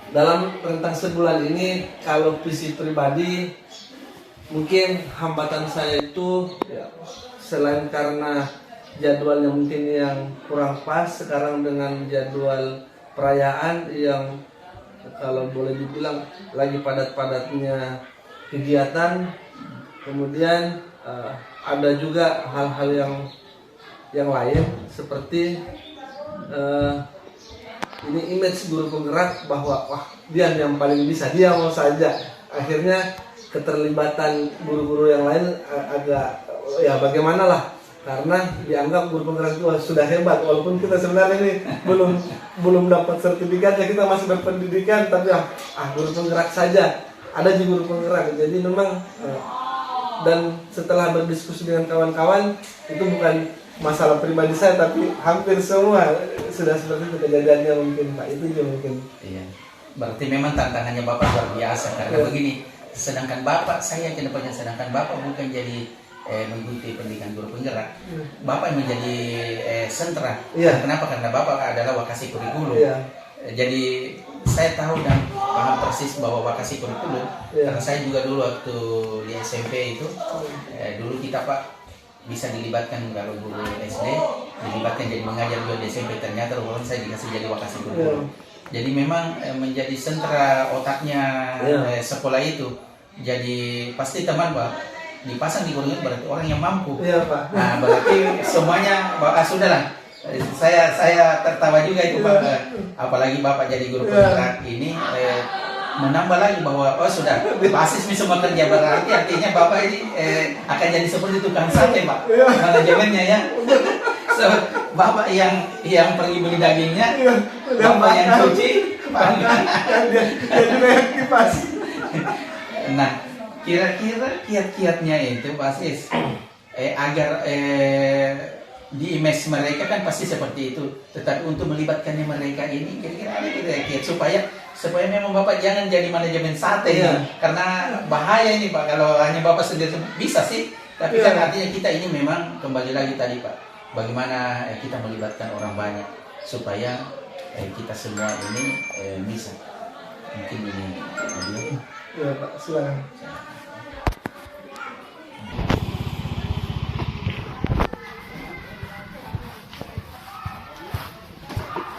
Speaker 2: Dalam rentang sebulan ini, kalau visi pribadi, mungkin hambatan saya itu ya, selain karena jadwalnya mungkin yang kurang pas sekarang dengan jadwal perayaan yang kalau boleh dibilang lagi padat-padatnya kegiatan. Kemudian ada juga hal-hal yang lain seperti ini image guru penggerak bahwa wah dia yang paling bisa, dia mau saja. Akhirnya keterlibatan guru-guru yang lain agak ya bagaimana lah, karena dianggap guru penggerak itu sudah hebat, walaupun kita sebenarnya ini belum dapat sertifikatnya, kita masih berpendidikan, tapi guru penggerak saja, ada di guru penggerak. Jadi memang dan setelah berdiskusi dengan kawan-kawan, itu bukan masalah pribadi saya, tapi hampir semua sudah seperti itu kejadiannya mungkin Pak, itu juga mungkin. Iya.
Speaker 1: Berarti memang tantangannya Bapak luar biasa karena begini, sedangkan Bapak bukan jadi mengikuti pendidikan guru penggerak, Bapak yang menjadi sentra. Kenapa? Karena Bapak adalah wakasi kurikulum. Jadi saya tahu dan paham persis bahwa wakasi kurikulum, karena saya juga dulu waktu di SMP itu, dulu kita Pak bisa dilibatkan kalau guru SD, dilibatkan jadi mengajar juga di SMP. Ternyata walaupun saya dikasih jadi wakasih guru. Jadi memang menjadi sentra otaknya sekolah itu. Jadi pasti teman Pak dipasang di guru berarti orang yang mampu.
Speaker 2: Iya Pak.
Speaker 1: Nah berarti semuanya sudahlah. Saya tertawa juga itu Pak. Apalagi Bapak jadi guru penggerak ini menambah lagi bahwa sudah basis semua kerja berarti artinya Bapak ini akan jadi seperti tukang sate Pak. Manajemennya ya. So, Bapak yang pergi beli dagingnya, Bapak yang cuci, dia juga yang kipas. Nah, kira-kira kiat-kiatnya itu Basis agar di image mereka kan pasti seperti itu. Tetapi untuk melibatkannya mereka ini kira-kira ada kiat supaya memang Bapak jangan jadi manajemen sate karena bahaya ini Pak kalau hanya Bapak sendiri bisa sih. Tapi kan artinya kita ini memang kembali lagi tadi Pak. Bagaimana kita melibatkan orang banyak supaya kita semua ini bisa. Mungkin ini.
Speaker 2: Ya Pak, silakan.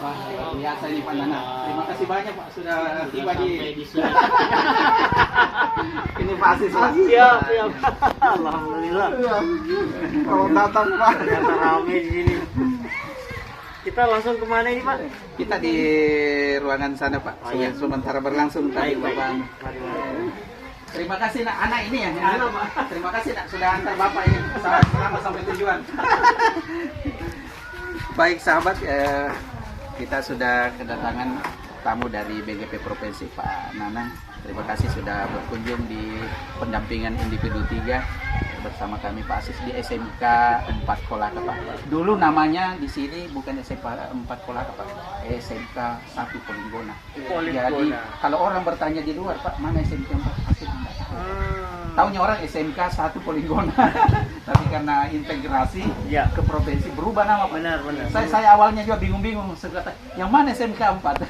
Speaker 1: Wah, luar biasa ini Pak Nana. Terima kasih banyak Pak sudah tiba di ini Basis Pak.
Speaker 3: Siap. Alhamdulillah.
Speaker 2: Kalau datang Pak.
Speaker 3: Ternyata ramai di sini. Kita langsung kemana ini Pak?
Speaker 1: Kita di ruangan sana Pak. Sementara berlangsung tadi Bapak.
Speaker 3: Mari.
Speaker 1: Terima kasih nak anak ini ya. Terima kasih nak sudah antar Bapak ini selamat sampai tujuan. Baik sahabat, kita sudah kedatangan tamu dari BGP Provinsi Pak Nanang. Terima kasih sudah berkunjung di pendampingan individu 3 bersama kami Pak Asis di SMK 4 Kolaka Pak. Dulu namanya di sini bukan SMK 4 Kolaka Pak, SMK 1 Polinggona. Jadi kalau orang bertanya di luar Pak, mana SMK 4 Asis enggak tahu. Taunya orang SMK 1 Polinggona. Tapi karena integrasi ke provinsi berubah nama Pak.
Speaker 3: Benar.
Speaker 1: Saya awalnya juga bingung-bingung sekata yang mana SMK 4.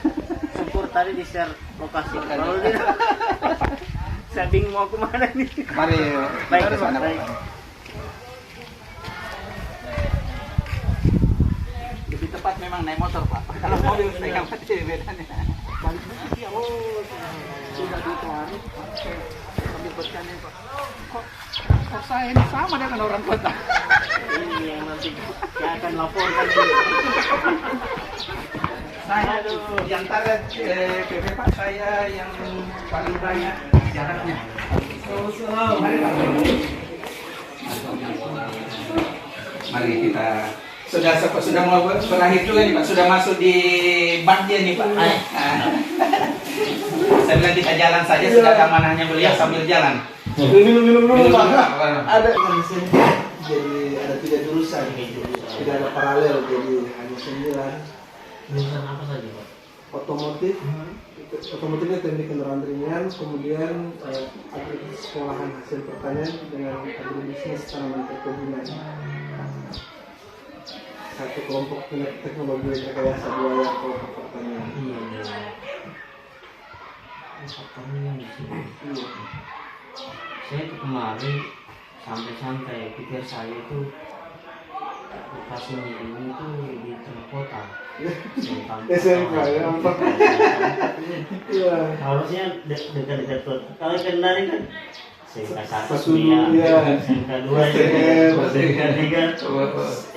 Speaker 3: Syukur tadi di share lokasi. Kalau tidak, saya bingung mau kemana nih.
Speaker 1: Mari
Speaker 3: Baik,
Speaker 1: ke sana,
Speaker 3: baik.
Speaker 1: Pak. Lebih tepat memang naik motor Pak. Kalau mobil pegang mati bedanya. Balik lagi sudah ditarik. Sambil bercanda Pak. Kok saya ini sama dengan orang kota?
Speaker 3: Ini yang nanti saya akan laporkan.
Speaker 1: Saya di antara PP Pak saya yang paling banyak jaraknya. Mari kita sudah mau berakhir juga nih Pak, sudah masuk di bagian nih Pak. Saya bilang kita jalan saja sudah amanahnya beliau sambil jalan.
Speaker 2: Minum dulu Pak. Ada kan di sini. Jadi ada 3 jurusan. Tidak ada paralel jadi hanya 9.
Speaker 3: Jurusan apa saja Pak?
Speaker 2: Otomotif, otomotifnya teknik kendaraan ringan, kemudian sekolahan hasil pertanian dengan agribisnis tanaman perkebunan. Satu kelompok teknologi rekayasa buaya kelompok pertanian.
Speaker 3: Pertanian di sini. Saya tuh kemarin santai-santai pikir saya itu lokasinya ini tuh di tengah kota.
Speaker 2: SMK ya apa? Iya.
Speaker 3: Harusnya dekat-dekat kota. Kalau kendari kan SMK 1
Speaker 2: Suria,
Speaker 3: SMK 2 SMK 3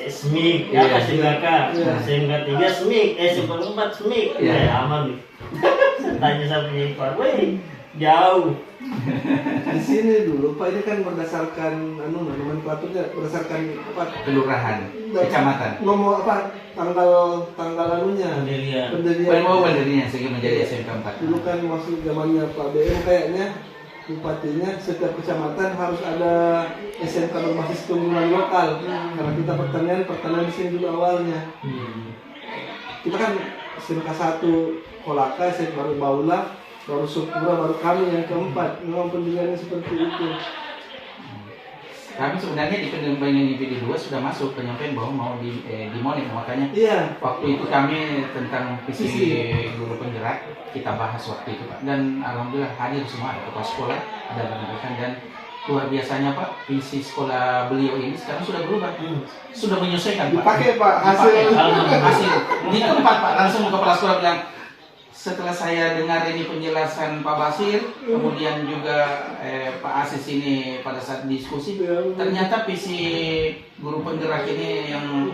Speaker 3: SMIK, apa SMK? SMK 3 SMIK, SMK 4 SMIK. Ya aman nih. Tanya sama Pak, weh jauh.
Speaker 2: Di sini dulu Pak, ini kan berdasarkan nomenklaturnya berdasarkan apa?
Speaker 1: Kelurahan, kecamatan.
Speaker 2: Nomor apa? Tanggal anunya.
Speaker 3: Pendirian.
Speaker 1: Pendirinya sehingga menjadi SMK 4.
Speaker 2: Dulu kan masuk zamannya Pak BM kayaknya bupatinya setiap kecamatan harus ada SMK berbasis keunggulan lokal. Karena kita pertanian di sini dulu awalnya. Kita kan SMK 1 Kolaka, SMK baru Baula, baru Sukura, baru kami yang keempat. Memang pendiriannya seperti itu.
Speaker 1: Kami sebenarnya di pendampingan individu 2 sudah masuk penyampaian bahwa mau dimonet, makanya waktu itu kami tentang visi guru penggerak kita bahas waktu itu Pak, dan alhamdulillah hadir semua, ada kepala sekolah, ada pendidikan dan luar biasanya Pak, visi sekolah beliau ini sekarang sudah berubah, sudah menyesuaikan Pak.
Speaker 2: Dipakai Pak hasil.
Speaker 1: Hasil di tempat Pak, langsung kepala sekolah bilang, setelah saya dengar ini penjelasan Pak Basir, kemudian juga Pak Asis ini pada saat diskusi, ternyata visi guru penggerak ini yang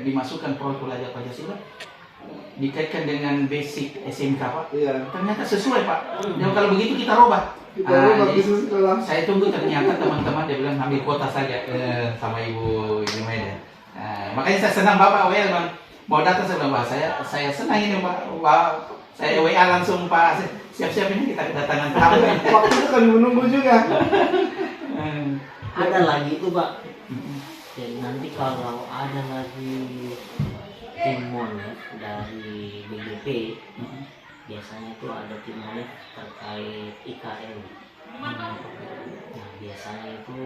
Speaker 1: dimasukkan proyek belajar Pancasila dikaitkan dengan basic SMK Pak.
Speaker 2: Iya.
Speaker 1: Ternyata sesuai Pak. Dan kalau begitu kita robah.
Speaker 2: Kita robah
Speaker 1: jadi
Speaker 2: bisnis sekolah.
Speaker 1: saya tunggu, ternyata teman-teman dia bilang ambil kuota saja sama Ibu ini ya. Makanya saya senang Bapak mau datang, saya bilang, "Wah, saya senang ini Pak. Wah, saya WA langsung Pak, siap-siap ini kita kedatangan tamu."
Speaker 2: Waktu itu kami menunggu juga.
Speaker 3: Ada lagi itu Pak. Jadi nanti kalau ada lagi tim monet dari BGP, biasanya itu ada tim monet terkait IKN. Nah biasanya itu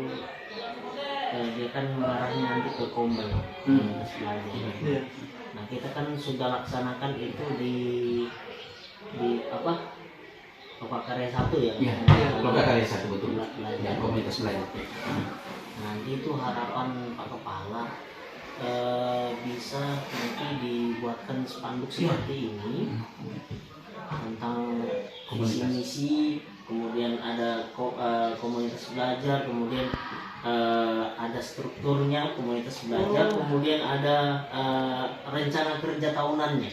Speaker 3: dia kan mengarahnya nanti ke Kombel, belajar. Nah kita kan sudah laksanakan itu di apa? Bapak Karya 1 ya?
Speaker 1: Iya, Bapak Karya 1 betul. Ya, komunitas belajar.
Speaker 3: Nanti itu harapan Pak Kepala bisa nanti dibuatkan spanduk seperti ini tentang misi-misi, kemudian ada komunitas belajar, kemudian ada strukturnya komunitas belajar, kemudian ada rencana kerja tahunannya.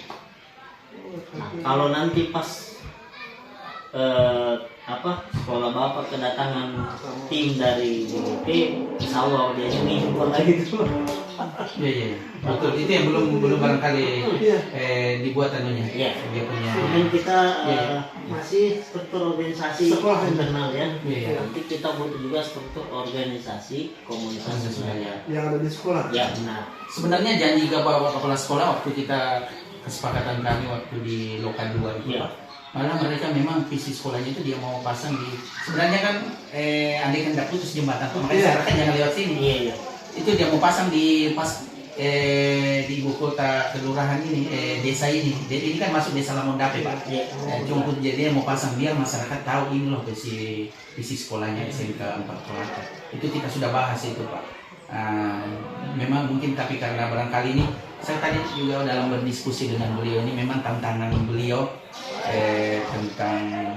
Speaker 3: Nah kalau nanti pas sekolah Bapak kedatangan tim dari BGP, insya Allah dia ngimpor lagi tuh.
Speaker 1: Iya, betul. Itu yang belum barangkali dibuat anunya.
Speaker 3: Iya.
Speaker 1: Dia punya.
Speaker 3: Kemudian kita masih struktur organisasi
Speaker 2: Sekolah
Speaker 3: internal ya.
Speaker 1: Iya.
Speaker 3: Nanti kita butuh juga struktur organisasi komunitas belajar.
Speaker 2: Yang ada di sekolah.
Speaker 3: Ya benar.
Speaker 1: Sebenarnya janji Bapak kepala sekolah waktu kita kesepakatan kami waktu di Lokal 2 itu
Speaker 3: Iya.
Speaker 1: Pak. Malah mereka memang visi sekolahnya itu dia mau pasang di, sebenarnya kan andai kan tidak putus jembatan tuh, makanya saya kan jangan lewat sini.
Speaker 3: Iya.
Speaker 1: Itu dia mau pasang di di ibu kota kelurahan ini, desa ini. Jadi ini kan masuk desa Lamondape Pak.
Speaker 3: Iya.
Speaker 1: Cumput, jadi dia mau pasang biar masyarakat tahu ini loh visi sekolahnya SMK 4 Kolaka. Itu kita sudah bahas itu Pak. Memang mungkin, tapi karena barangkali ini saya tadi juga dalam berdiskusi dengan beliau, ini memang tantangan beliau tentang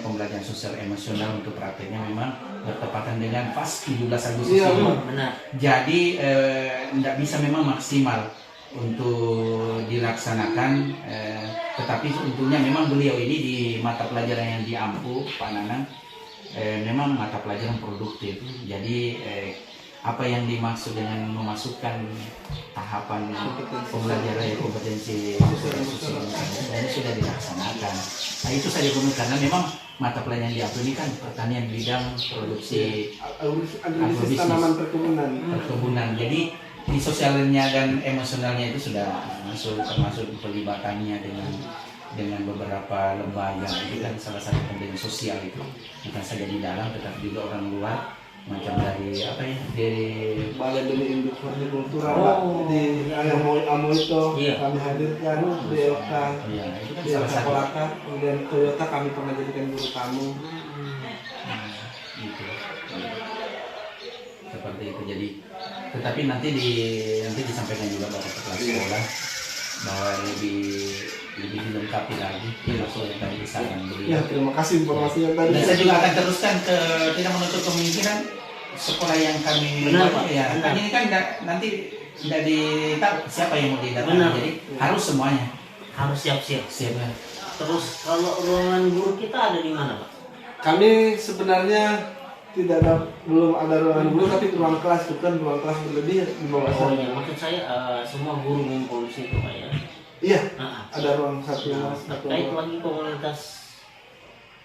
Speaker 1: pembelajaran sosial emosional untuk prakteknya memang bertepatan dengan pas 17 Agustus
Speaker 2: Iya,
Speaker 1: ini.
Speaker 3: Benar.
Speaker 1: Jadi tidak bisa memang maksimal untuk dilaksanakan, tetapi untungnya memang beliau ini di mata pelajaran yang diampu Pak Nanang, memang mata pelajaran produktif. Jadi apa yang dimaksud dengan memasukkan tahapan pembelajaran kompetensi sosial ini sudah dilaksanakan. Nah itu saja karena memang mata pelajaran yang diambil ini kan pertanian bidang produksi
Speaker 2: Agrobisnis tanaman perkebunan.
Speaker 1: Jadi di sosialnya dan emosionalnya itu sudah termasuk pelibatannya dengan beberapa lembaga. Itu kan salah satu pembelajaran sosial itu, bukan saja di dalam tetapi juga orang luar, macam dari dari
Speaker 2: Balai Benih Induk Hortikultura Pak, di Amoy itu kami hadirkan di Elka,
Speaker 1: itu kan
Speaker 2: di
Speaker 1: salah
Speaker 2: Elka
Speaker 1: satu.
Speaker 2: Kolaka, kemudian Toyota kami pernah jadikan guru tamu.
Speaker 1: Gitu. Seperti itu. Jadi tetapi nanti disampaikan juga Bapak kepala sekolah bahwa lebih dilengkapi lagi sesuai yang tadi disarankan beliau.
Speaker 2: Ya, terima kasih informasinya tadi.
Speaker 1: Dan saya juga akan teruskan ke, tidak menutup kemungkinan sekolah yang kami ya. Kan ini kan nanti tidak ditahu siapa yang mau didatangkan, jadi harus semuanya
Speaker 3: Harus siap-siap.
Speaker 1: siap.
Speaker 3: Terus kalau ruangan guru kita ada di mana Pak?
Speaker 2: Kami sebenarnya belum ada ruangan guru, tapi ruang kelas, bukan ruang kelas berlebih di bawah
Speaker 3: Oh
Speaker 2: sana.
Speaker 3: ya, maksud saya semua guru ngumpul di situ Pak ya.
Speaker 2: Iya,
Speaker 3: Nah,
Speaker 2: ada ruang satu.
Speaker 3: terkait lagi komunitas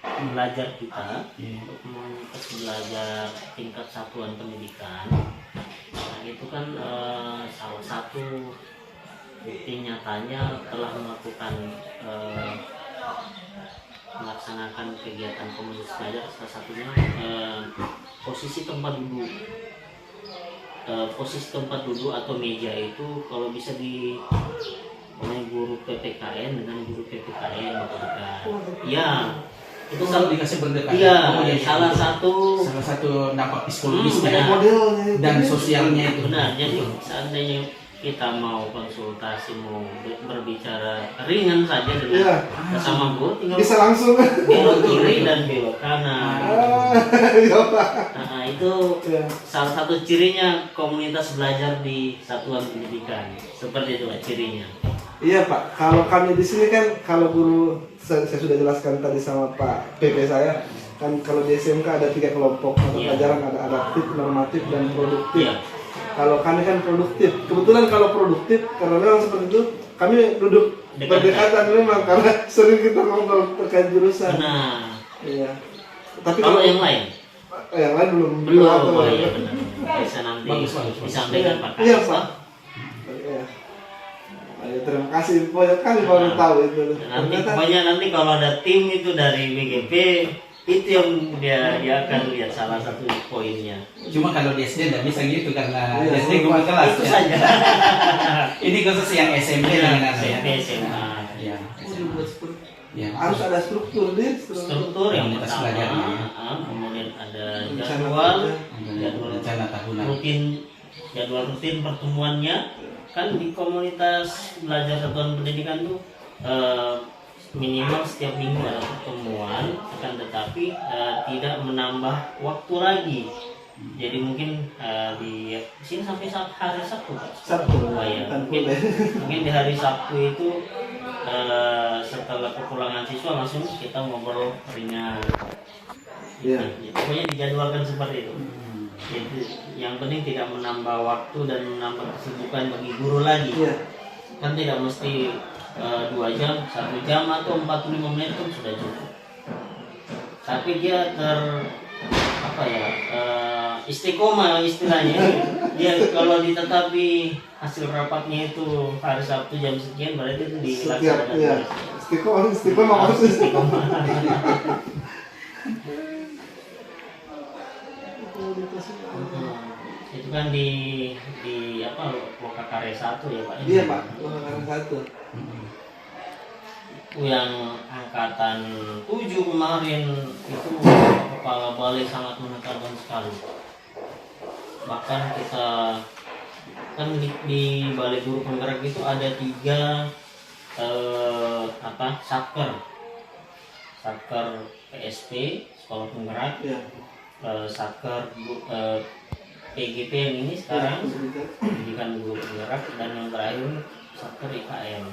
Speaker 3: belajar kita, komunitas belajar tingkat satuan pendidikan. Nah, itu kan salah satu bukti nyatanya telah melakukan melaksanakan kegiatan komunitas belajar, salah satunya posisi tempat duduk. Posisi tempat duduk atau meja itu kalau bisa di oleh guru PPKN dengan guru PPKN gitu kan. Ya, Itu
Speaker 1: Selalu dikasih berdekatan.
Speaker 3: iya,
Speaker 1: Oh, iya, iya.
Speaker 3: salah satu
Speaker 1: dampak psikologisnya
Speaker 3: benar.
Speaker 2: Modelnya itu.
Speaker 1: dan sosialnya itu.
Speaker 3: benar. Jadi seandainya kita mau konsultasi, mau berbicara ringan saja
Speaker 2: Iya.
Speaker 3: dengan sesama guru, tinggal
Speaker 2: Bisa langsung.
Speaker 3: belok kiri dan belok kanan.
Speaker 2: Iya, Pak.
Speaker 3: Nah, itu
Speaker 2: Iya.
Speaker 3: salah satu cirinya komunitas belajar di satuan pendidikan. Seperti itulah cirinya.
Speaker 2: Iya Pak, kalau kami di sini kan kalau guru saya sudah jelaskan tadi sama Pak PP saya kan kalau di SMK ada 3 kelompok mata
Speaker 3: Iya.
Speaker 2: pelajaran, ada adaptif, normatif dan produktif.
Speaker 3: Iya.
Speaker 2: Kalau kami kan produktif. Kebetulan kalau produktif karena memang seperti itu kami duduk
Speaker 3: Dekat.
Speaker 2: berdekatan memang karena sering kita ngobrol terkait jurusan.
Speaker 3: Benar.
Speaker 2: Iya. Tapi
Speaker 3: Kalau yang lain
Speaker 2: yang lain belum.
Speaker 3: belum.
Speaker 2: Atau-
Speaker 3: Oh iya benar. Bisa nanti
Speaker 1: Bagus.
Speaker 3: disampaikan Pak
Speaker 2: Iya
Speaker 3: Kais.
Speaker 2: Pak. Iya. Ayo, terima kasih banyak kali baru tahu itu.
Speaker 3: Nanti
Speaker 2: Ternyata-
Speaker 3: pokoknya nanti kalau ada tim itu dari BGP itu yang dia akan lihat salah satu poinnya.
Speaker 1: Cuma kalau di SD tidak bisa gitu karena
Speaker 2: Iya,
Speaker 1: SD cuma kelas
Speaker 3: Itu
Speaker 1: ya.
Speaker 3: saja.
Speaker 1: Ini khusus yang SMP dengan anak ya.
Speaker 3: SMP, SMA.
Speaker 1: Iya.
Speaker 2: Oh, dibuat seperti
Speaker 1: Iya.
Speaker 2: harus ada struktur deh.
Speaker 3: Struktur yang
Speaker 1: Komunitas
Speaker 3: pertama,
Speaker 1: belajarnya.
Speaker 3: kemudian ada
Speaker 2: Rencana
Speaker 3: jadwal,
Speaker 2: kerja.
Speaker 3: jadwal
Speaker 1: Rencana tahunan.
Speaker 3: jadwal rutin pertemuannya. Kan di komunitas belajar satuan pendidikan tuh minimal setiap minggu ada pertemuan, akan tetapi tidak menambah waktu lagi. Jadi mungkin di sini sampai hari Sabtu Pak.
Speaker 2: Sabtu.
Speaker 3: Oh, ya.
Speaker 2: Kan
Speaker 3: Mungkin,
Speaker 2: boleh.
Speaker 3: mungkin di hari Sabtu itu setelah kepulangan siswa langsung kita ngobrol ringan.
Speaker 2: Iya.
Speaker 3: Pokoknya dijadwalkan seperti itu. Jadi yang penting tidak menambah waktu dan menambah kesibukan bagi guru lagi.
Speaker 2: Iya.
Speaker 3: Kan tidak mesti 2 jam, 1 jam atau 45 menit pun sudah cukup. Tapi dia istiqomah istilahnya. Dia kalau ditetapi hasil rapatnya itu hari Sabtu jam sekian berarti itu
Speaker 2: Setiap
Speaker 3: dilaksanakan.
Speaker 2: ya. Istiqomah maksudnya.
Speaker 3: Istiqomah. Itu kan di Lokakarya 1 ya Pak.
Speaker 2: Iya Pak, karena satu.
Speaker 3: Itu yang angkatan 7 kemarin itu kepala balik sangat menekankan sekali. Bahkan kita kan di Balai Guru Penggerak itu ada 3 Satker PSP Sekolah Penggerak,
Speaker 2: Iya.
Speaker 3: Satker PGP yang ini sekarang Pendidikan Guru Penggerak, dan yang terakhir Satker IKM.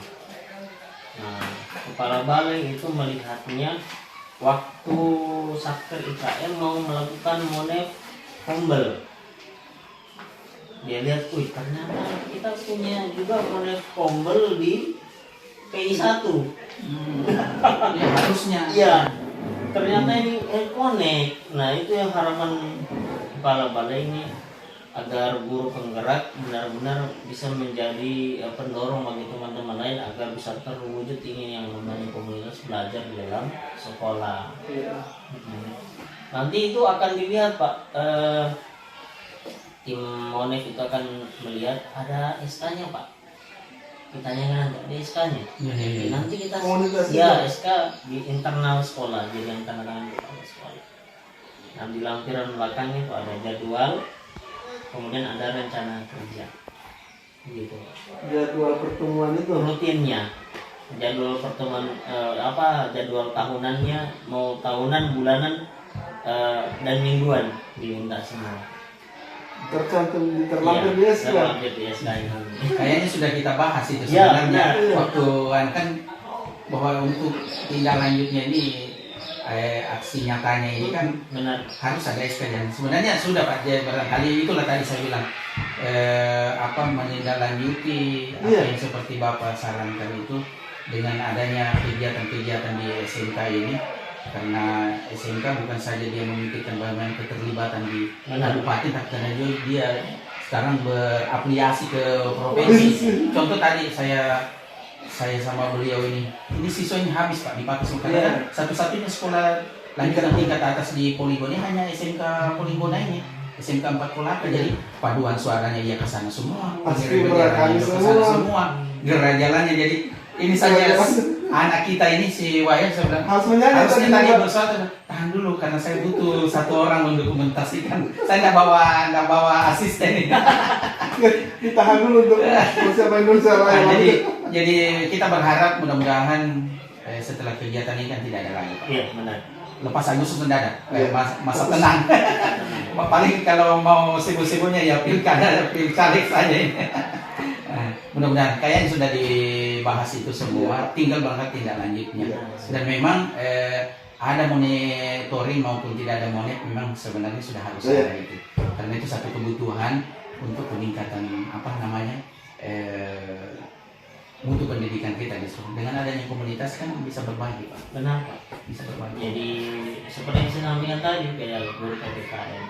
Speaker 3: Nah, kepala balai itu melihatnya waktu Satker IKM mau melakukan monef Humble. Dia lihat, ternyata kita punya juga monef Humble di PI1.
Speaker 1: Ya harusnya.
Speaker 3: Iya, ternyata ini connect. Nah, itu yang harapan kepala balai ini, agar guru penggerak benar-benar bisa menjadi pendorong bagi teman-teman lain agar bisa terwujud ini yang namanya komunitas belajar di dalam sekolah.
Speaker 2: Iya.
Speaker 3: Nanti itu akan dilihat Pak, tim Monef itu akan melihat ada SK-nya Pak. Ditanya kan ada SK-nya.
Speaker 1: Iya.
Speaker 3: Nanti kita
Speaker 2: Komunitas
Speaker 3: ya SK di internal sekolah, jadi yang tanda tangan kepala sekolah. Nah, di lampiran belakangnya itu ada jadwal, kemudian ada rencana kerja, gitu.
Speaker 2: Jadwal pertemuan itu.
Speaker 3: Rutinnya, jadwal pertemuan jadwal tahunannya, mau tahunan, bulanan, dan mingguan diminta semua.
Speaker 2: Tercantum terlampir dia sih.
Speaker 3: terlampir di SK ini.
Speaker 1: Kayaknya sudah kita bahas itu
Speaker 3: Ya,
Speaker 1: sebenarnya
Speaker 3: benar.
Speaker 1: waktu kan bahwa untuk tindak lanjutnya ini aksi nyatanya ini kan
Speaker 3: Benar.
Speaker 1: harus ada SK yang sebenarnya sudah Pak Jaya, barangkali itulah tadi saya bilang menindaklanjuti apa
Speaker 2: Iya.
Speaker 1: yang seperti Bapak sarankan itu dengan adanya kegiatan-kegiatan di SMK ini, karena SMK bukan saja dia memikirkan bagaimana keterlibatan di
Speaker 3: Benar.
Speaker 1: kabupaten, tapi karena juga dia sekarang berafiliasi ke provinsi. Contoh tadi saya sama beliau ini siswanya habis Pak dipakai semua, karena kan satu-satunya sekolah lanjutan tingkat atas di Poligon ini hanya SMK Poligon ini, SMK 4 Kolaka. Jadi paduan suaranya dia ke sana semua,
Speaker 2: Pasti
Speaker 1: gerai
Speaker 2: merekam
Speaker 1: jalannya ke sana
Speaker 2: semua.
Speaker 1: semua, gerai jalannya. Jadi ini saja anak kita ini si Wayan saya bilang
Speaker 2: Harus menyanyi
Speaker 1: harusnya
Speaker 2: tadi,
Speaker 1: tadi
Speaker 2: Pak.
Speaker 1: bersuatu. Tahan dulu karena saya butuh satu orang mendokumentasikan. Saya nggak bawa asisten ini.
Speaker 2: Ditahan dulu untuk siapa Indonesia
Speaker 1: Nah,
Speaker 2: Raya.
Speaker 1: jadi kita berharap mudah-mudahan setelah kegiatan ini kan tidak ada lagi, Pak.
Speaker 3: Iya, benar.
Speaker 1: Lepas Agustus mendadak,
Speaker 2: Iya.
Speaker 1: masa tenang. Paling kalau mau sibuk-sibuknya ya pilkada, pilcaleg saja ini. Mudah-mudahan kayaknya sudah dibahas itu semua, tinggal berangkat tindak lanjutnya. Dan memang ada monitoring maupun tidak ada monet, memang sebenarnya sudah harus ada itu. Karena itu satu kebutuhan untuk peningkatan mutu pendidikan kita di sekolah. Dengan adanya komunitas kan bisa berbagi, Pak.
Speaker 3: Benar, Pak.
Speaker 1: Bisa berbagi.
Speaker 3: Jadi seperti yang saya sampaikan tadi, kayak guru PPKN,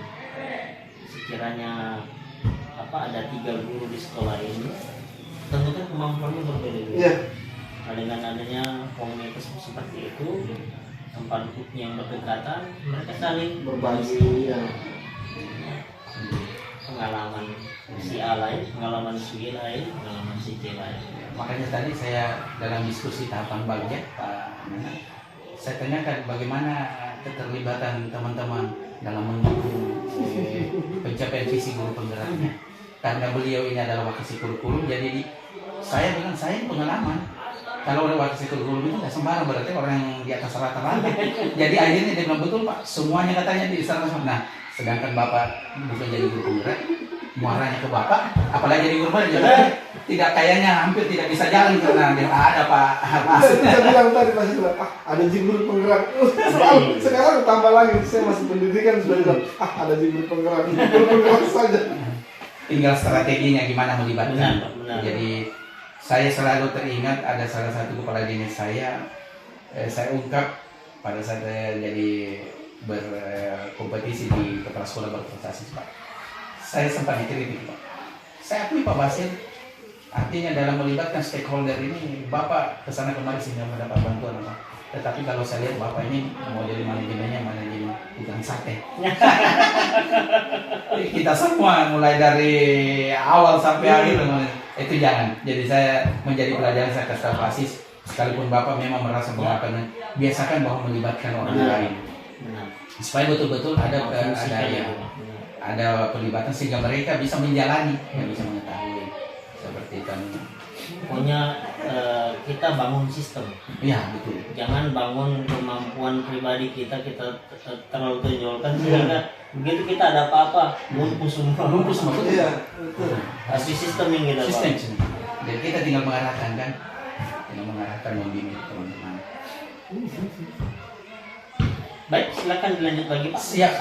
Speaker 3: sekiranya ada 3 guru di sekolah ini, tentu kan kemampuannya berbeda-beda.
Speaker 2: Iya.
Speaker 3: Nah, dengan adanya komunitas seperti itu, tempat yang berdekatan, mereka saling
Speaker 2: Berbagi ya.
Speaker 3: pengalaman si A lain, pengalaman si B lain, pengalaman si C lain.
Speaker 1: Makanya tadi saya dalam diskusi tahapan bagian Pak Nana, saya tanyakan bagaimana keterlibatan teman-teman dalam mendukung pencapaian visi guru penggeraknya. Karena beliau ini adalah wakil kurikulum, jadi saya bilang saya ini pengalaman. Kalau orang wakil kurikulum itu nggak sembarang, berarti orang yang di atas rata-rata. Jadi akhirnya dia bilang betul Pak, semuanya katanya di sana. Nah, sedangkan Bapak bukan jadi guru penggerak, muaranya ke Bapak, apalagi jadi guru penggerak tidak kayaknya hampir tidak bisa jalan karena dia ada Pak
Speaker 2: Saya bilang tadi masih bilang, ada guru penggerak. Sekarang tambah lagi, saya masih pendidikan sudah bilang, ada guru penggerak saja.
Speaker 1: Tinggal strateginya gimana melibatkan.
Speaker 3: Benar.
Speaker 1: Jadi saya selalu teringat ada salah satu kepala dinas saya ungkap pada saat saya jadi berkompetisi di kepala sekolah berprestasi, Pak. Saya sempat dikritik, Pak. Saya akui Pak Basil, artinya dalam melibatkan stakeholder ini Bapak kesana kemari sehingga mendapat bantuan, Pak. Tetapi kalau saya lihat Bapak ini mau jadi manajemennya bukan sate. Kita semua mulai dari awal sampai akhir itu jangan. Jadi saya menjadi pelajaran saya kasih Asis, sekalipun Bapak memang merasa bahwa biasakan bahwa melibatkan orang lain. Supaya betul-betul ada pelibatan sehingga mereka bisa menjalani dan bisa mengetahui seperti itu.
Speaker 3: Pokoknya kita bangun sistem.
Speaker 1: Iya betul.
Speaker 3: Jangan bangun kemampuan pribadi kita terlalu tonjolkan sehingga begitu kita ada apa-apa lumpuh semua.
Speaker 1: Betul.
Speaker 2: Iya, betul.
Speaker 3: Pasti sistem yang kita bangun.
Speaker 1: Sistem. Jadi kita tinggal mengarahkan kan, membimbing teman-teman.
Speaker 3: Baik, silakan dilanjut lagi Pak.
Speaker 1: Siap.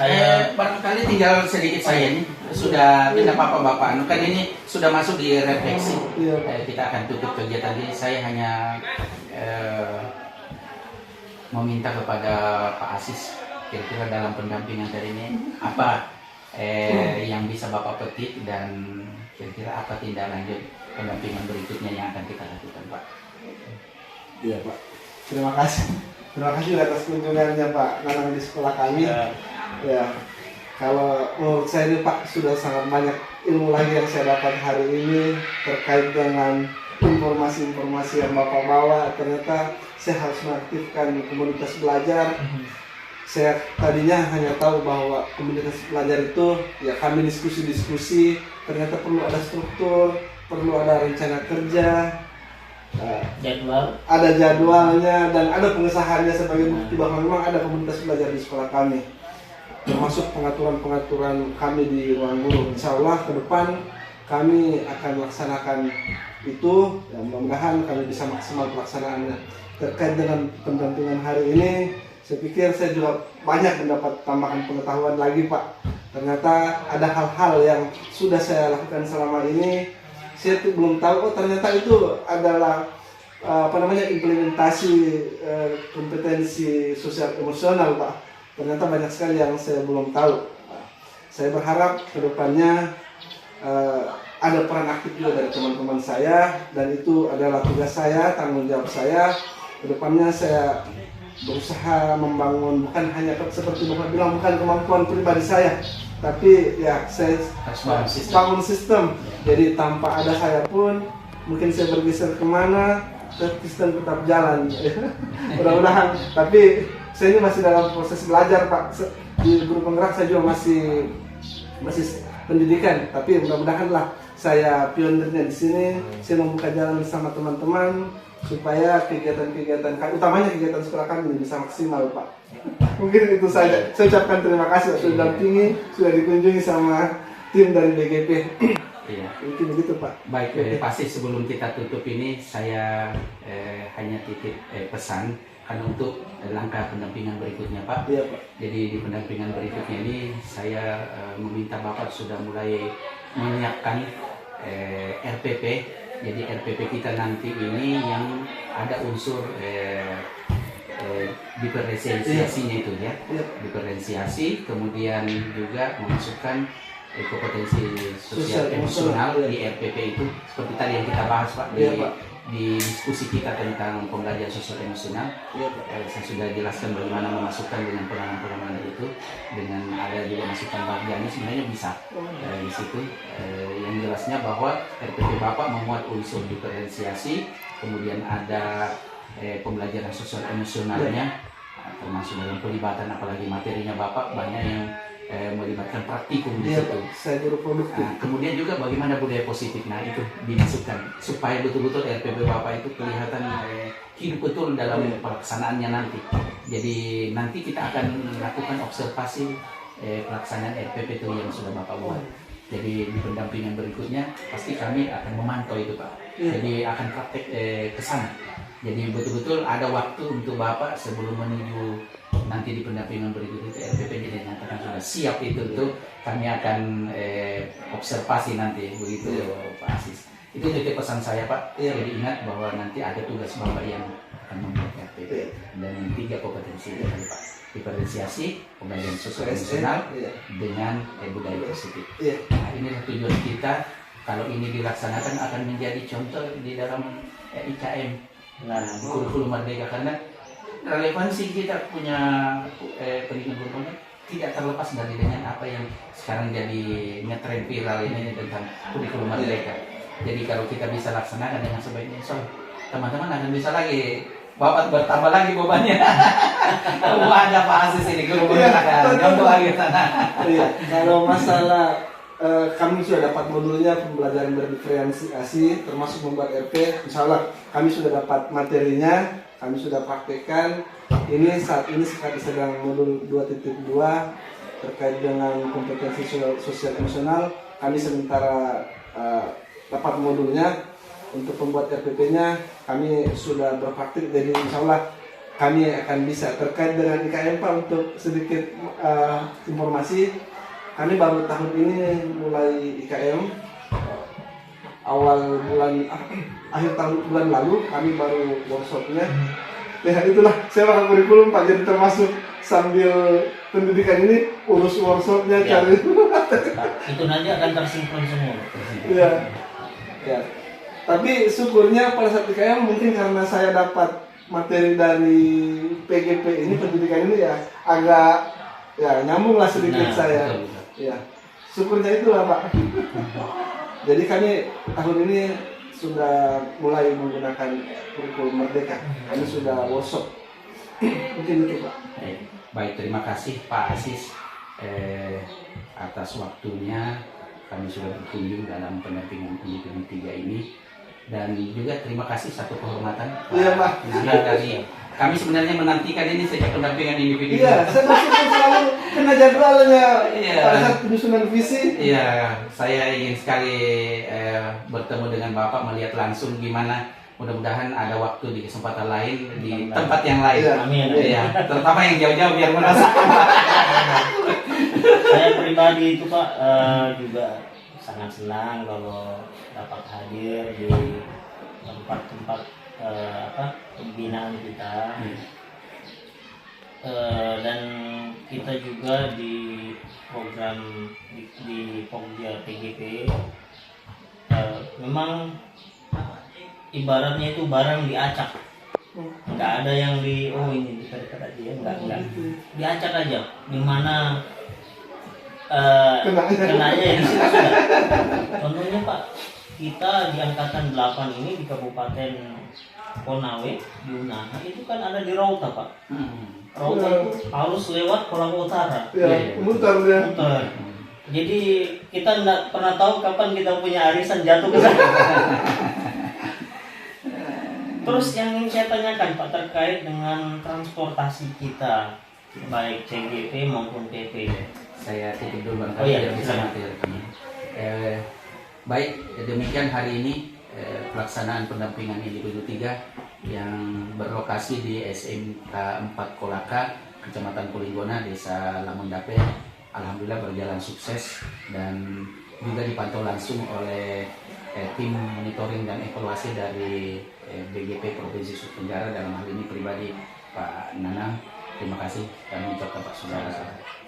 Speaker 1: Barangkali tinggal sedikit saya ini sudah tidak apa-apa Bapak. Kan ini sudah masuk di refleksi.
Speaker 2: Iya.
Speaker 1: Kita akan tutup kegiatan ini. Saya hanya meminta kepada Pak Asis kira-kira dalam pendampingan dari ini apa yang bisa Bapak petik dan kira-kira apa tindak lanjut pendampingan berikutnya yang akan kita lakukan, Pak.
Speaker 2: Iya Pak. Terima kasih atas kunjungannya Pak Nanang di sekolah kami. Ya, kalau menurut saya ini Pak sudah sangat banyak ilmu lagi yang saya dapat hari ini terkait dengan informasi-informasi yang Bapak bawa. Ternyata saya harus mengaktifkan komunitas belajar. Saya tadinya hanya tahu bahwa komunitas belajar itu ya kami diskusi-diskusi. Ternyata perlu ada struktur, perlu ada rencana kerja. Ada jadwalnya dan ada pengesahannya sebagai bukti bahwa memang ada komunitas belajar di sekolah kami, termasuk pengaturan-pengaturan kami di ruang guru. Insya Allah ke depan kami akan melaksanakan itu, ya, mudah-mudahan kami bisa maksimal pelaksanaannya. Terkait dengan pendampingan hari ini, saya pikir saya juga banyak mendapat tambahan pengetahuan lagi Pak. Ternyata ada hal-hal yang sudah saya lakukan selama ini saya tuh belum tahu, ternyata itu adalah implementasi kompetensi sosial emosional Pak. Ternyata banyak sekali yang saya belum tahu. Saya berharap kedepannya ada peran aktif juga dari teman-teman saya, dan itu adalah tugas saya, tanggung jawab saya. Kedepannya saya berusaha membangun bukan hanya seperti Bapak bilang, bukan kemampuan pribadi saya, tapi ya saya bangun sistem. Jadi tanpa ada saya pun mungkin saya bergeser kemana, Kristen tetap jalan. Mudah-mudahan. Tapi saya ini masih dalam proses belajar Pak. Di guru penggerak saya juga masih pendidikan. Tapi mudah-mudahan lah saya pionirnya di sini. Saya membuka jalan bersama teman-teman supaya kegiatan-kegiatan, utamanya kegiatan sekolah kami bisa maksimal Pak. Mungkin itu saja. Saya ucapkan terima kasih sudah dampingi, sudah dikunjungi sama tim dari BGP.
Speaker 1: Iya.
Speaker 2: Mungkin begitu Pak.
Speaker 1: Baik, pasti sebelum kita tutup ini saya hanya titip pesan karena untuk langkah pendampingan berikutnya Pak.
Speaker 2: Iya Pak.
Speaker 1: Jadi di pendampingan berikutnya ini saya meminta Bapak sudah mulai menyiapkan RPP. Jadi RPP kita nanti ini yang ada unsur diferensiasinya itu ya.
Speaker 2: Iya.
Speaker 1: Diferensiasi, kemudian juga memasukkan kompetensi sosial
Speaker 2: Sosial
Speaker 1: emosional
Speaker 2: emosional,
Speaker 1: di RPP itu seperti tadi yang kita bahas Pak
Speaker 2: Iya, Pak.
Speaker 1: di diskusi kita tentang pembelajaran sosial emosional.
Speaker 2: Iya Pak.
Speaker 1: Saya sudah jelaskan bagaimana memasukkan dengan penanganan itu, dengan ada juga masukan Pak Jani sebenarnya bisa di situ. Yang jelasnya bahwa RPP Bapak memuat unsur diferensiasi, kemudian ada pembelajaran sosial emosionalnya, termasuk dalam pelibatan apalagi materinya Bapak banyak yang melibatkan praktikum di
Speaker 2: Iya
Speaker 1: situ.
Speaker 2: Pak. Saya guru produktif.
Speaker 1: Nah, kemudian juga bagaimana budaya positif, nah itu dimasukkan supaya betul-betul RPP Bapak itu kelihatan hidup betul dalam pelaksanaannya nanti. Jadi nanti kita akan melakukan observasi pelaksanaan RPP itu yang sudah Bapak buat. Jadi di pendampingan berikutnya pasti kami akan memantau itu Pak. Jadi akan praktek ke sana. Jadi betul-betul ada waktu untuk Bapak sebelum menuju nanti di pendampingan berikut itu RPP jadi nyatakan sudah siap itu tuh kami akan observasi nanti begitu Pak Asis. Itu jadi pesan saya Pak. Jadi ingat bahwa nanti ada tugas Bapak yang akan membuat RPP dan yang 3 kompetensi itu tadi Pak. Diferensiasi, pembelajaran sosial emosional dengan budaya positif. Nah, inilah tujuan kita. Kalau ini dilaksanakan akan menjadi contoh di dalam IKM, kurikulum Merdeka, karena relevansi kita punya pendidikan kurikulum tidak terlepas dari dengan apa yang sekarang jadi ngetren viral ini tentang kurikulum Merdeka. Jadi kalau kita bisa laksanakan dengan sebaiknya, so teman-teman akan bisa lagi Bapak bertambah lagi bebannya. Ada Pak Asis ini guru berkata contoh lagi sana.
Speaker 2: Kalau masalah kami sudah dapat modulnya pembelajaran berdiferensiasi termasuk membuat RP, insya Allah kami sudah dapat materinya, kami sudah praktekkan. Ini saat ini sedang modul 2.2 terkait dengan kompetensi sosial emosional. Kami sementara dapat modulnya. Untuk pembuat RPP-nya kami sudah berpraktik, jadi insya Allah kami akan bisa. Terkait dengan IKM Pak, untuk sedikit informasi, kami baru tahun ini mulai IKM. Awal bulan akhir tahun bulan lalu kami baru workshopnya. Ya itulah saya pakai kurikulum Pak, jadi termasuk sambil pendidikan ini urus workshopnya cari.
Speaker 3: Itu nanti akan tersinkron semua.
Speaker 2: Iya. Ya. Tapi syukurnya pada saat IKM mungkin karena saya dapat materi dari PGP ini, pendidikan ini ya agak ya nyambung lah sedikit saya. Ya, syukurnya itulah Pak. Jadi kami tahun ini sudah mulai menggunakan kurikulum Merdeka. Kami sudah workshop. Mungkin itu Pak.
Speaker 1: Baik, terima kasih Pak Asis atas waktunya. Kami sudah berkunjung dalam pendampingan individu 3 ini. Dan juga terima kasih satu kehormatan
Speaker 2: Pak.
Speaker 1: Dari kami sebenarnya menantikan ini sejak pendampingan individu.
Speaker 2: Iya, saya masih selalu kena jadwalnya pada saat penyusunan visi.
Speaker 1: Iya, saya ingin sekali bertemu dengan Bapak, melihat langsung gimana. Mudah-mudahan ada waktu di kesempatan lain di tempat yang lain.
Speaker 3: Amin.
Speaker 1: Iya, terutama yang jauh-jauh biar merasakan.
Speaker 3: Saya pribadi itu Pak juga sangat senang kalau dapat hadir di tempat-tempat pembinaan kita. Dan kita juga di program di Pogja PGP memang ibaratnya itu barang diacak, nggak ada yang ini dekat aja, nggak diacak aja, dimana kenanya ya di situ sudah. Contohnya Pak, kita di angkatan 8 ini di Kabupaten Konawe di Unaha itu kan ada di Rauta Pak. Rauta
Speaker 2: Iya.
Speaker 3: itu harus lewat Konawe Utara.
Speaker 2: Ya, muter dia.
Speaker 3: Muter. Jadi kita tidak pernah tahu kapan kita punya arisan jatuh ke sana. Terus yang ingin saya tanyakan Pak terkait dengan transportasi kita, baik CGP maupun PP.
Speaker 1: Saya titip dulu
Speaker 3: Oh iya,
Speaker 1: biar bisa
Speaker 3: silakan.
Speaker 1: nanti rekannya. Baik, demikian hari ini pelaksanaan pendampingan individu 3 yang berlokasi di SMK 4 Kolaka, Kecamatan Pulinggona, Desa Lamundape. Alhamdulillah berjalan sukses dan juga dipantau langsung oleh tim monitoring dan evaluasi dari BGP Provinsi Sulawesi Tenggara, dalam hal ini pribadi Pak Nanang. Terima kasih kami ucapkan Pak Saudara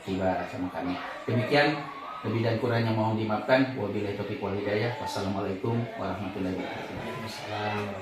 Speaker 1: tiba sama kami. Demikian, lebih dan kurangnya mohon dimaafkan. Wabillahi taufiq wal hidayah. Wassalamualaikum warahmatullahi wabarakatuh.
Speaker 3: Waalaikumsalam.